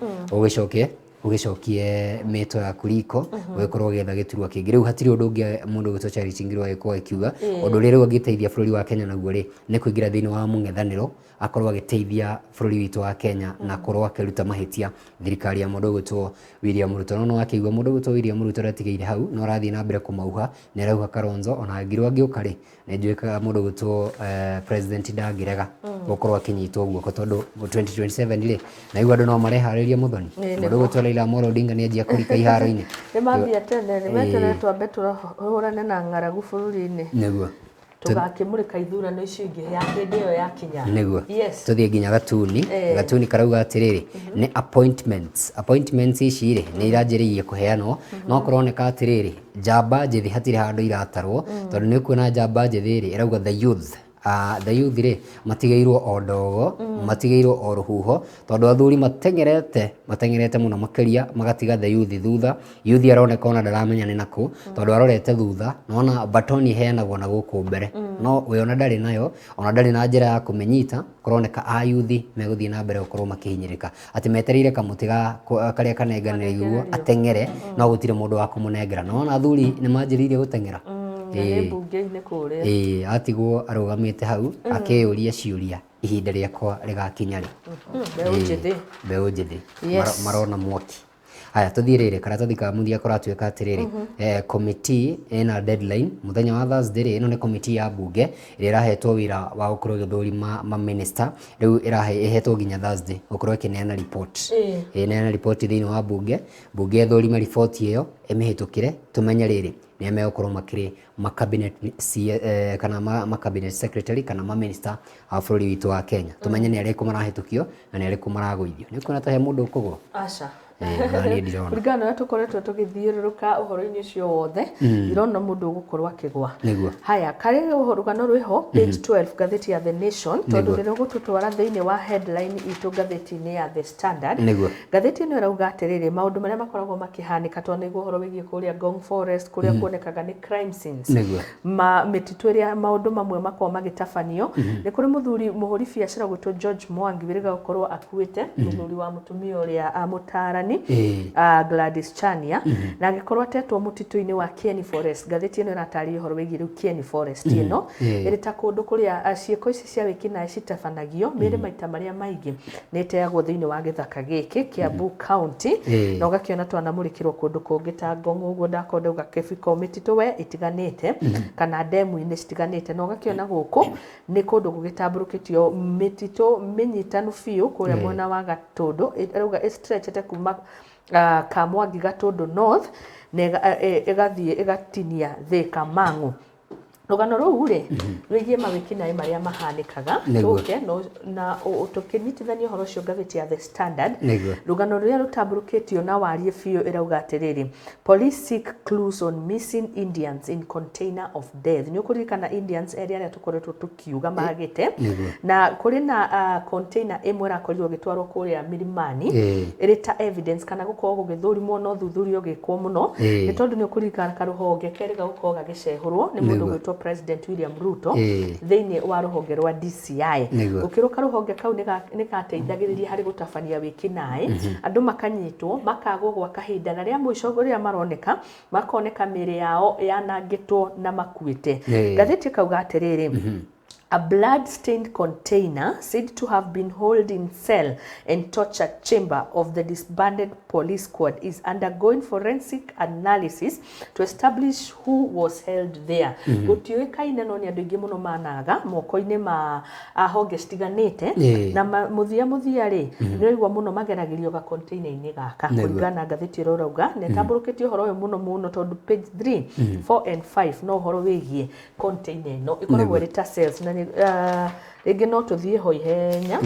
ũgĩcokie mĩto yaku riko ũgĩkorwo ũgĩetha gĩturwa kĩngĩ. Rĩu hatirĩ ũndũ ũngĩ mũndũ gwĩtwo Charity Ngilu agĩkorwo akiuga. Ũndũ ũrĩa rĩu angĩteithia bũrũri wa Kenya naguo rĩ nĩ kũingĩra thĩinĩ wa mũng'ethanĩro, akorwo agĩteithia bũrũri witũ wa Kenya na akorwo akĩruta mahĩtia thirikari ya mũndũ gwĩtwo William Ruto. No akĩigua mũndũ gwĩtwo William Ruto aratigĩire hau no arathiĩ na mbere kũmauha, nĩ arauga Kalonzo ona Ngilu angĩũka rĩ nĩ njũĩkaga mũndũ gwĩtwo president ndangĩrega gũkorwo akĩnyitwo guoko, tondũ 2027 rĩ na igua andũ no mareharĩria mũthoni. Mũndũ gwĩtwo Raila Amolo Odinga nĩ anjia kũrika iharo-inĩ. Nĩ mambia tene nĩ metereire twambe tũhũrane na ng'aragu bũrũri-inĩ. Nĩguo tũgakĩmũrĩka ithurano icio ingĩ ya hĩndĩ ĩyo yakinya. Nĩguo tũthiĩ nginya Gatuni karauga atĩrĩrĩ nĩ appointments ici rĩ nĩ iranjĩrĩirie kũheanwo, no kũroneka atĩrĩrĩ njamba njĩthĩ hatirĩ handũ iratarwo, tondũ nĩ kuona njamba njĩthĩ rĩ ĩrauga the youth rĩ matigĩirwo o ndogo, matigĩirwo o rũhuho, tondũ athuri matengerete mũno makĩria magatiga the youth thutha. Youth aroneka ona ndaramenya nĩ nakũ, tondũ arorete thutha nona batoni heanagwo na gũkũ mbere, no we ona ndarĩ nayo, ona ndarĩ na njĩra ya kũmenyita. Kũroneka a youth megũthiĩ na mbere gũkorwo makĩhinyĩrĩka, atĩ metereire kamũtĩ karĩa kanenganĩrĩirwo ateng'ere, no gũtirĩ mũndũ wa kũmũnengera. Nona athuri nĩ manjĩrĩirie gũteng'era atigwo arũgamĩte hau akĩyũria ciũria ihinda rĩakwa rĩgakinya rĩ. Mbeũ njĩthĩ marona mwaki. Haya tũthiĩ rĩrĩ karatathi ka mũthia kũratuĩka atĩrĩrĩ committee ĩna deadline mũthenya wa Thursday rĩ. Ĩno nĩ committee ya mbunge ĩrĩa ĩrahetwo wĩra wa gũkorwo ĩgĩthũrima ma-minister. Rĩu ĩhetwo nginya Thursday gũkorwo ĩkĩneana report. Ĩneana report thĩinĩ wa mbunge ĩthũrime report ĩyo ĩmĩhĩtũkĩre tũmenye rĩrĩ nĩ megũkorwo makĩrĩ cabinet secretary kana ma-minister a bũrũri witũ wa Kenya. Tũmenye nĩ arĩkũ marahĩtũkio na nĩ arĩkũ maragũithio. Nĩ kuona ta he mũndũ ũkũgũrwo kũringana na tũkoretwo tũgĩthiũrũrũka ũhoro-inĩ ũcio wothe ndĩrona mũndũ ũgũkorwo akĩgwa. Haya karĩ rũgano rwĩho page 12 ngathĩti ya The Nation, tondũ nĩ rũgũtũtwara thĩinĩ wa headline itũ ngathĩti-inĩ ya The Standard. Ngathĩti ĩno ĩrauga atĩrĩrĩ maũndũ marĩa makoragwo makĩhanĩka, tondũ nĩguo ũhoro wĩgiĩ kũrĩa Ngong Forest kũrĩa kuonekaga nĩ crime scenes mĩtitũ ĩrĩa maũndũ mamwe makorwo magĩtabanio. Nĩ kũrĩ mũhũri biacara gwĩtwo George Mwangi wĩrĩga gũkorwo akuĩte, mũthuri wa mũtumia ũrĩa mũtarani Gladys Chania, na agĩkorwo atetwo mũtitũ-inĩ wa Kieni Forest. Ngathĩti ĩno ĩratarĩria ũhoro wĩgiĩ rĩu Kieni Forest ĩno ĩrĩ ta kũndũ kũrĩa ciĩko ici cia wĩkinaĩ citabanagio mĩrĩ maita marĩa maingĩ nĩ ĩteagwo thĩinĩ wa gĩthaka gĩkĩ Kiambu County, na ũgakĩona twanamũrĩkĩrwo kũndũ kũngĩ ta Ngong ũguo ndakorwo ndauga Kebiko, mĩtitũ we ĩtiganĩte kana ndemu-inĩ citiganĩte, na ũgakĩona gũkũ nĩ kũndũ gũgĩtambũrũkĩtio mĩtitũ mĩnyitanu biũ kũrĩa mwena wa Gatũndũ ĩrauga ĩstretchete kuma Kamwangi Gatũndũ North na ĩgathiĩ ĩgatinia Thika Mang'u. Rũgano rũu rĩ rwĩgiĩ mawĩkinaĩ marĩa mahanĩkaga na tũkĩnyitithania ũhoro ũcio ngathĩti ya The Standard. Rũgano rũrĩa rũtambũrũkĩtio na warie biũ ĩrauga atĩrĩrĩ police seek clues on missing Indians in container of death. Nĩ ũkũririkana Indians arĩa tũkoretwo tũkiuga magĩte, na kũrĩ na container ĩmwe ĩrakorirwo ĩgĩtwarwo kũrĩa Milimani ĩrĩ ta evidence kana gũkorwo gũgĩthũrimwo no thuthurio gĩkwo mũno, nĩ tondũ nĩ ũkũririkana karũhonge kerĩga gũkorwo gagĩcehũrwo nĩ mũndũ gwĩtwo President William Ruto thiini wa ruhonge rwa DCI ukiruka ruhonge kau nikateithagiriria hari gutabania wikinae andu makanyitwo makagwo gwa kahinda na ria mwico ria maroneka makoneka miri yao yanangitwo na makuite gatheti kauga atiriri a blood-stained container said to have been held in cell and torture chamber of the disbanded police squad is undergoing forensic analysis to establish who was held there. Gutioikaine no ni andu ingi muno managa moko-ini ma honge citiganite na muthia ri ni igwa muno mageragirio ga container-ini gaka kuringana ngatheti rorauga ne tamburukitio horo uyu muno tondu page 3 4 and 5 no horo wigie container no ikoragwo rita cells na rĩngĩ no tũthiĩ ho ihenya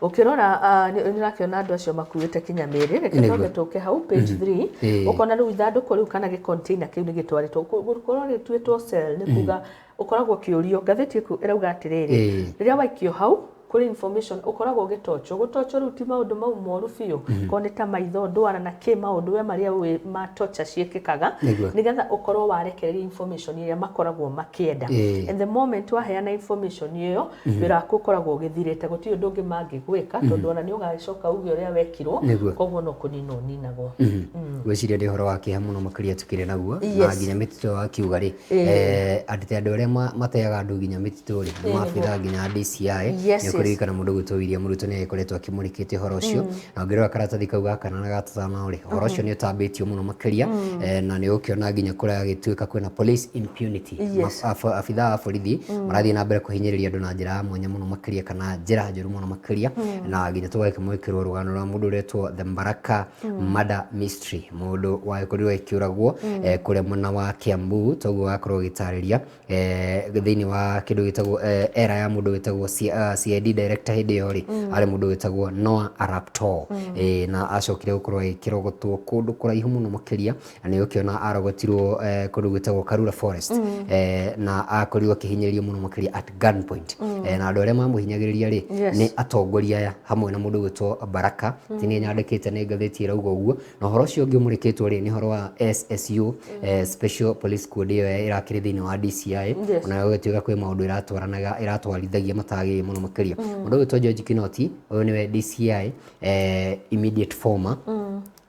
ukirora nirakiona andu acio makuite kinyamiri reke no getoke hau page 3 ukona riu ithanduku riu kana container kiu ni gitwaritwo gukorwo rituitwo cell ni kuga ukoragwo kiurio ngatheti irauga atiriri riria waikio hau kuri information ukoragwo gutocho riu ti maundu mau moru biu kone ta maitho ndwara na ki maundu we maria we matocha ciekikaga nigetha ukorwo warekereria information iria makoragwo makienda and the moment waheana information iyo wira ukoragwo githirite guti undu ungi mangigwika tondu ona ni ugacoka uge uria wekirwo koguo no kunino ninagwo gwiciria ndi horo wake ha muno makiria tukire naguo na nginya mitito wakiuga ri andu aria mateaga andu nginya mitito ri mabitha nginya DCI kuririkana mundu gwitwo William Ruto ni akoretwo akimurikite horo ucio na ngirwa karatathi kauga kana na gatatama uri horo ucio ni utambitio muno makiria na ni ukiona nginya kuria gituika kwina police impunity afitha borithi marathi na mbere kuhinyiriria andu na njira mwanya muno makiria kana njira njuru muno makiria na nginya tugake mwikirwo rugano rwa mundu retwo the Mbaraka murder mystery mundu wa kurirwo ikiuragwo kuria muna wa Kiambu toguo wakorwo gitariria thiini wa kindu gitagwo era ya mundu gitagwo CID director hindi yori ari mundu wetagwo Noah Arapto na acokire gukorwo ikirogotwo kundu kuraihu muno makiria ni ukiona arogotirwo kundu gwetagwo Karura Forest na akorirwo kihinyiririo muno makiria at gunpoint na andu aria mamuhinyagiriria ri ni atongoria aya hamwe na mundu gwetwo Baraka tini nyandikite ni ngatheti irauga uguo na horo ucio ungi murikitwo ri ni horo wa SSU special police squad iyo irakiri thiini wa DCI na gwetuika kwi maundu iratwarithagia matagi muno makiria mundu gwetwo George Kinoti uyu niwe DCI immediate former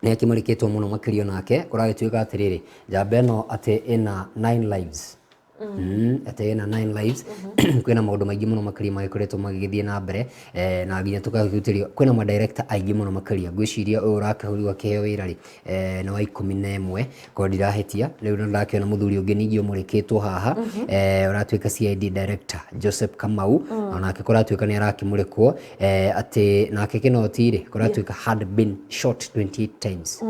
ni akimurikitwo muno makirio nake kuragituika atiriri njamba ino ati ina 9 lives ati ina 9 lives kwina maundu maingi muno makiria magikoretwo magigithie na mbere na nginya tukagutirio kwina ma director aingi muno makiria gwiciria uyu urakahuriwa kiheo wira ri na wa 11 ko ndirahetia riu ndakiona muthuri ungi ningi umurikitwo haha uratuika CID director Joseph Kamau onake kuratuika ni arakimurikwo ati nake Kinoti ri kuratuika had been shot 28 times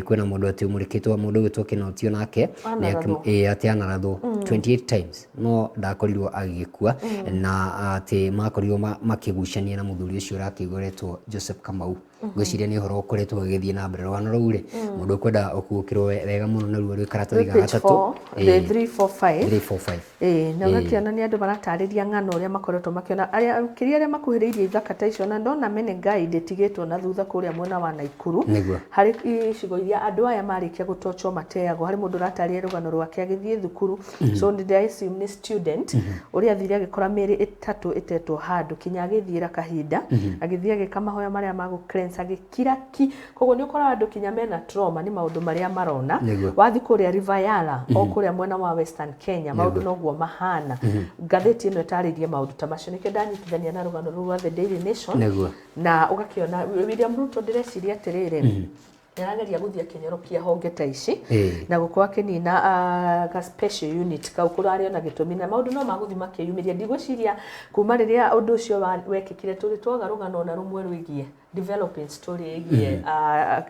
kwina mundu ati umurikitwo mundu gwitwo Kinoti onake ni ati anarathwo 28 times no ndakorirwo agikua na ati makorirwo makigucania na muthuri ucio rakigoretwo Joseph Kamau gwiciria ni horo ukoretwo agithie na mbere rwano rũu mundu kwenda ukukirwo wega muno na ruo rwa karatathi ga gatatu 345 na gakiona ni andu maratariria ng'ano uria makoretwo makiona aria makuhiriirie ithaka ta icio na ndona mene guide tigitwo na thutha kuria mwena wa Naikuru hari icigo iria andu aya marikia gutochwo mateagwo hari mundu ratariria rugano rwake agithie thukuru so ndi assume ni student uria thiri agikora miri itatu itetwo handu kinya agithiira kahinda agithie agikamahoya maria magu agikiraki koguo ni ukora andu kinya mena trauma ni maundu maria marona wathi kuria River Yala o kuria mwena wa Western Kenya maundu noguo mahana ngatheti ino itaririe maundu ta macio nikio ndanyitithania na rugano rwa The Daily Nation na ugakiona William Ruto ndireciria atiriri narageria guthia kinyorokia honge ta ici na gukwa kinina ga special unit ka ukurari ona gitumi na maundu no maguthi makiyumiria ndigwiciria kuma riria undu ucio wekikire turi twaga rugano na rumwe rwigie developing story igie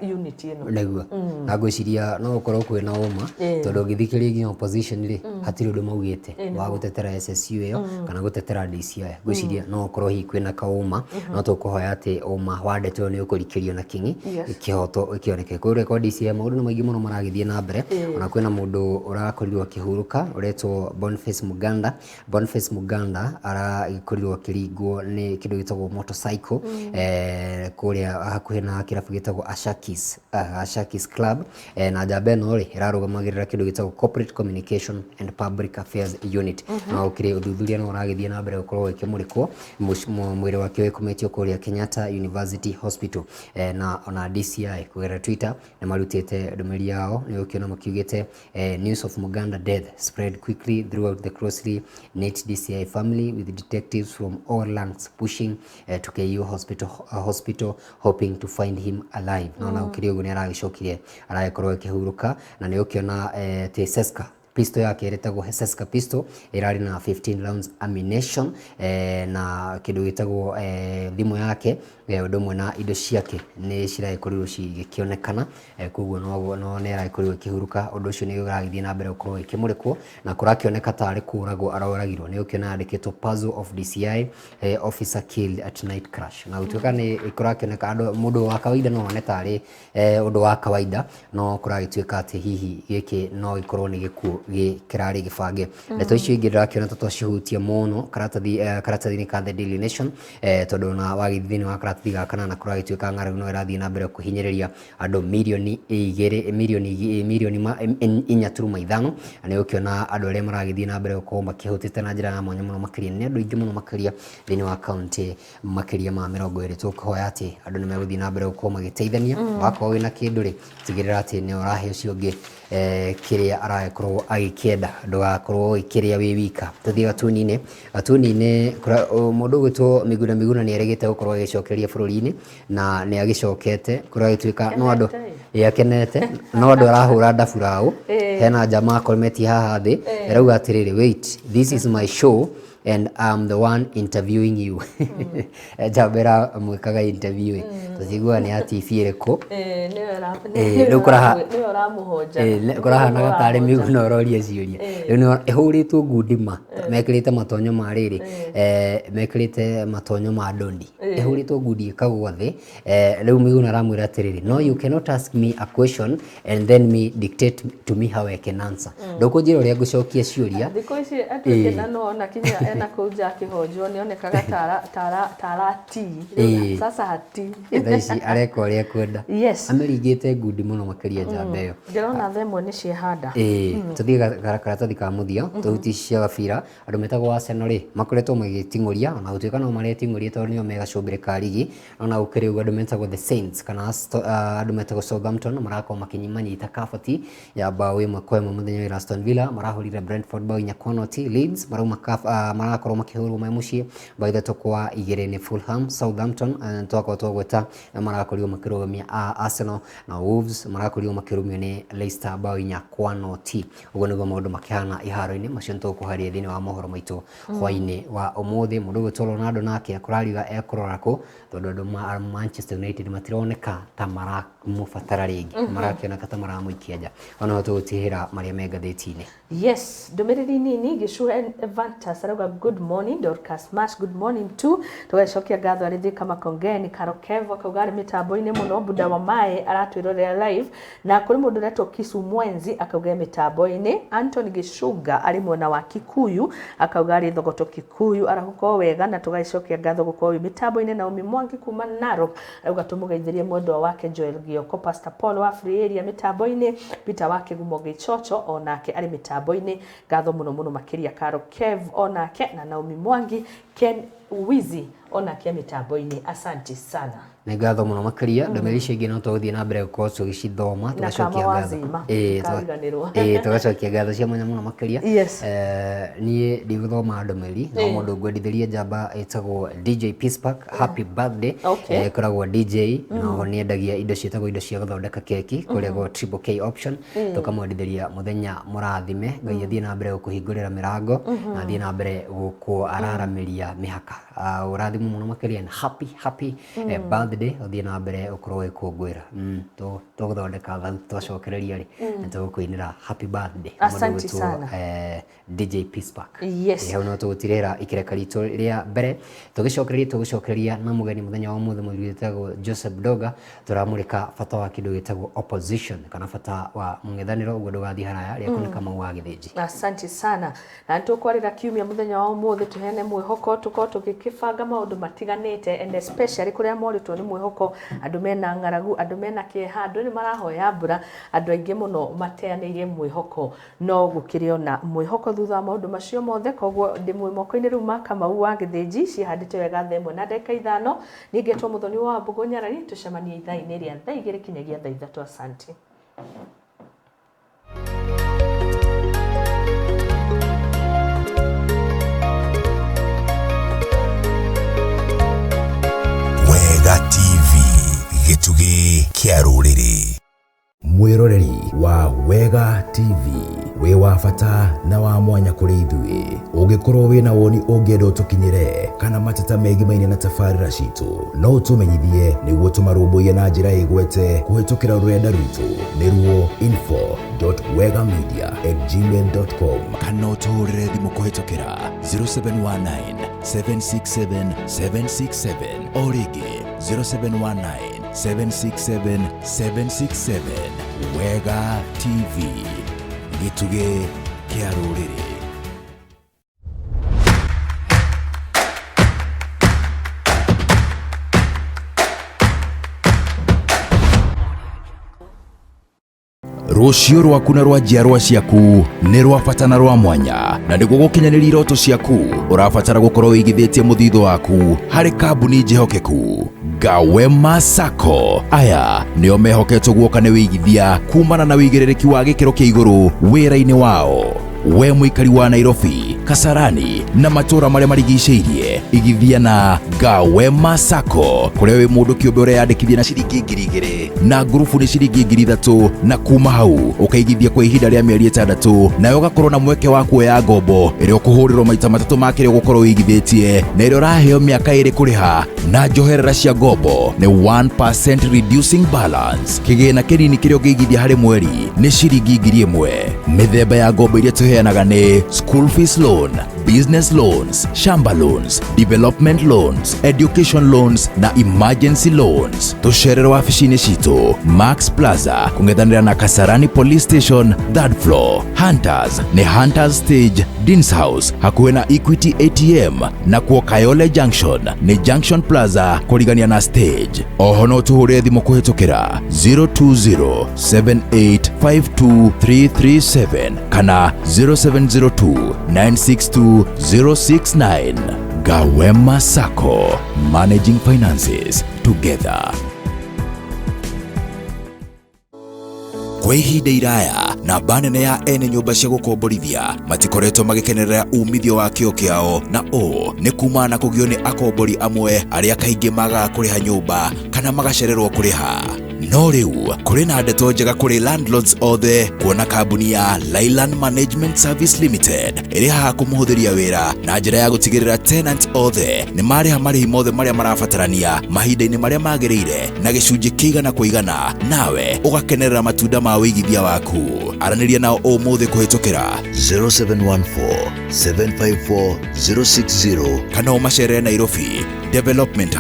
unit ino negua na gwiciria no ukorwo kwina uma tondu ngithikiria nginya opposition ri hatiri undu maugite wa gutetera SSU iyo kana gutetera DCI gwiciria no ukorwo hi kwina kauma no tukuhoya ati uma wandetwo ni ukurikirio na kingi ikihoto kioneke ko record cia maundu na maigi muno maragithie na mbere ona kwina mundu urakorirwo akihuruka uretwo Boniface Muganda arakorirwo akiringwo ni kindu gitagwo motorcycle kuria hakuhe na kirabu gitagwo Ashakis Club na jambe no ri irarugamagira kindu gitagwo Corporate Communication and Public Affairs Unit na ukire uthuthuria no uragithie na mbere ukorwo ikimurikwo mwire wake wekumetio kuria Kenyatta University Hospital na ona DCI kugera Twitter na marutite ndumiri yao ni ukiona makiugite news of Muganda death spread quickly throughout the closely knit DCI family with detectives from all ranks pushing to KU hospital hoping to find him alive na ukiria ugu ni aragicokire aragikorwo akihuruka na ni ukiona Seska pistol yake iretagwo Seska pistol irari na 15 rounds ammunition na kindu gitagwo thimu yake udumwe na indo ciake ni ciragikorirwo cigikionekana koguo no nera ikorirwo kihuruka undu ucio ni uragithie na mbere ukorwo ikimurikwo na kurakioneka tari kuragwo aroragirwo ni ukiona andikitwo puzzle of DCI officer killed at night crash na utuka ni kurakioneka andu mundu wa kawaida no one tari undu wa kawaida no kuragituika ati hihi giki no ikorwo ni gikuo kirari gibange ndeto icio ingi ndirakiona twacihutia muno karatathi-ini ka The Daily Nation tondu na wagithini wa karatathi gakana na kuragituika ng'aragu no irathie na mbere kuhinyiriria andu milioni 4.5 na ukiona andu aria maragithie na mbere gukorwo makihutite na njira ya mwanya muno makiria ni andu ingi muno makiria thini wa county makiria ma 20 tukuhoya ati andu ni meguthie na mbere gukorwo magiteithania wakorwo wina kindu ri tigirira ati ni urahe ucio ungi kiria arakorwo agikienda ndugakorwo ikiria wi wika tuthie gatuni-ini mundu gwitwo Miguna ni erigite gukorwo agicokeria bururi-ini na ni agicokete kuria gituika no andu yakenete no andu arahura ndaburaũ hena jamaa kometi haha thi erauga atiriri wait this is my show and I'm the one interviewing you jabera mwikaga interview tuzigua ni ati ifireko kuraha na gatari Miguna uroria ciuria ni ihuritwo ngundima mekirite matonyo ma riri mekirite matonyo ma dondi ihuritwo ngundi ikagwa thi riu Miguna aramwira atiriri no you cannot ask me a question and then me dictate to me how I can answer ndukunjira uria ngucokia ciuria thiko ici atuke no na kinya ena kuja kihojo nionekaga tarati sasa hati thaici areka uria kwenda ameringite ngundi muno makiria jambe yo ndirona themwe ni ciehanda tuthie karatathi ka muthia tuhuti cia gabira andu metagwo Arsenal ri makoretwo magitinguria na utuika no maretinguria tondu nio megacubire karigi ona ukiriu andu metagwo the Saints kana andu metagwo Southampton marako makinyimanyita kabati ya bao imwe kwa imwe muthenya wa Aston Villa marahurire Brentford bao 4-0 Leeds marakorwo makihurwo memucie bao 3 kwa 2 ni Fulham Southampton twagweta marakorirwo makirugamia Arsenal na Wolves marakorirwo makirumio ni Leicester bao 4-0 uguo niguo maundu makihana iharo-ini macio nitukuharia thini wa mohoro maitu hwaini wa umuthi mundu gwitwo Ronaldo nake akurariga ekurorako tondu andu Manchester United matironeka ta maramubatara ringi marakioneka ta maramuikia nja ona no tugutihira maria me ngathiti-ini yes ndumiriri nini Gicua Evantas arauga good morning Dorcas Mash good morning too tugacokia ngatho arithi kama kongeni Karokevo akauga ari mitambo-ini muno Buda wa Mae aratwirorera live na kuri mundu retwo Kisu Mwenzi akauga mitambo-ini Anthony Gicunga ari mwena wa Kikuyu akauga ari thogoto Kikuyu arahuko wega na tugacokia ngatho gukorwo mitambo-ini na Umi Mwangi kuma Narok arauga tumugeithirie mwendwa wake Joel Gioko Pastor Paul wa Free Area mitambo-ini Peter wake Gumoge Chocho onake ari mitambo-ini ngatho muno makiria Karokev onake na Naomi Mwangi Ken Wizi onake mitambo-ini asante sana na ngatho muno makiria ndumirici ingi no tuguthie na mbere gukorwo tugicithoma tugacokia ngatho tugacokia ngatho cia mwanya muno makiria nie ndiguthoma ndumiri no mundu ngwendithirie njamba etagwo DJ Peacepack happy birthday koragwo DJ no niendagia indo cietagwo indo cia guthondeka keki kuria go Triple K option tukamwendithiria muthenya murathime ngai athie na mbere gukuhingurira mirango na athie na mbere guku araramiria mihaka urathimu muno makiria happy birthday uthie na mbere ukorwo ikungwira tuguthondeka twacokereria ri tugukuinira happy birthday asante sana DJ Peace Park yes no tugutirira ikireka ritu ria mbere tugicokereria na mugeni muthenya wa muthe mwitagwo Joseph Doga turamurika bata wa kindu gitagwo opposition kana bata wa mung'ethaniro uguo ndugathi haraya ria kunika mau wa githiji. Asante sana na tukwarira kiumia muthenya wa umuthe tuhene mwihoko tuko tukikibanga maundu matiganite and especially kuria moritwo ni mwihoko andu mena ngaragu andu mena kieha andu ni marahoya mbura andu aingi muno mateanirie mwihoko no gukirio na mwihoko thutha maundu macio mothe koguo ndi mwimoko-ini riu maka mau wa githiji cihandite wega themwe na ndeka 5 ningetwo muthoni wa Mbugu Nyarari tucemanie ithaa-ini ria thaa 2 kinyagia thaa 3. Asante. Wega TV gitugi kia ruriri mwiroreri wa Wega TV we wa bata na wa mwanya kuri ithuĩ ũngĩkorwo wĩna woni ũngĩenda ũtũkinyĩre kana mateta megimaine na tabarĩra citũ no ũtũmenyithie nĩguo tũmarũmbũiye na njĩra ĩgwete kũhĩtũkĩra rũrenda rwitũ nĩruo info.wegamedia@gmail.com kana ũtũhũrĩre thimũ kũhĩtũkĩra 0719 767 767 o rĩngĩ 0719 767 767. Wega TV gituge kia ruriri. Rucio rwaku na rwa njiarwa ciaku ni rwa bata na rwa mwanya na niguo gukinyanĩria iroto ciaku urabatara gukorwo wĩigithĩtie mũthithũ waku harĩ kambuni njehokeku Ngo-Ini Sacco. Aya nĩo mehoketwo guoka nĩ wĩigithia kumana na wĩigĩrĩrĩki wa gĩkĩro kĩa igũrũ wĩra-inĩ wao. We mũikari wa Nairobi, Kasarani na matũra marĩa marigicĩirie, igithia na Ngo-Ini Sacco kũrĩa wĩ mũndũ kĩũmbe ũreyandĩkithia na ciringi 2,000 na ngurubu nĩ ciringi 3,000 na kuma hau ũkaigithia kwa ihinda rĩa mĩeri 6 nayo ũgakorwo na mweke wa kuoya ngombo ĩrĩa ũkũhũrĩrwo maita 3 ma kĩrĩa ũgũkorwo wĩigithĩtie na ĩrĩa ũraheo mĩaka 2 kũrĩha na njoherera cia ngombo nĩ 1% reducing balance. Kĩgĩna kĩnini kĩrĩa ũngĩigithia harĩ mweri nĩ ciringi 1,000. Mĩthemba ya ngombo iria tũheanaga nĩ school fees loan, business loans, shamba loans, development loans, education loans na emergency loans. Tucerere wabici-inĩ citũ Max Plaza kũng'ethanĩra na Kasarani Police Station 3rd floor. Hunters nĩ Hunters Stage Dean's House hakuhĩ na Equity ATM na kuo Kayole Junction nĩ Junction Plaza kũrigania na Stage. Oho no tũhũrĩre thimũ kũhĩtũkĩra 02078523337 kana 0702962069. Ngo-Ini Sacco, managing finances together. Kwa ihinda iraya namba nene ya ene nyũmba cia gũkomborithia matikoretwo magĩkenerera umithio wa kĩo kĩao na ũũ nĩ kumana na kũgio nĩ akombori amwe arĩa kaingĩ magaga kũrĩha nyũmba kana magacererwo kũrĩha. No rĩu kũrĩ na ndeto njega kũrĩ landlords othe kuona kambuni ya Leyland Management Service Limited ĩrĩ haha kũmũhũthĩria wĩra na njĩra ya gũtigĩrĩra tenants othe nĩ marĩha marĩhi mothe marĩa marabatarania mahinda-inĩ marĩa magĩrĩire na gĩcunjĩ kĩigana kũigana, nawe ũgakenerera matunda ma wĩigithia waku. Aranĩria nao ũmũthĩ kũhĩtũkĩra 0714 754 060 kana ũmacerere Nairobi Development House.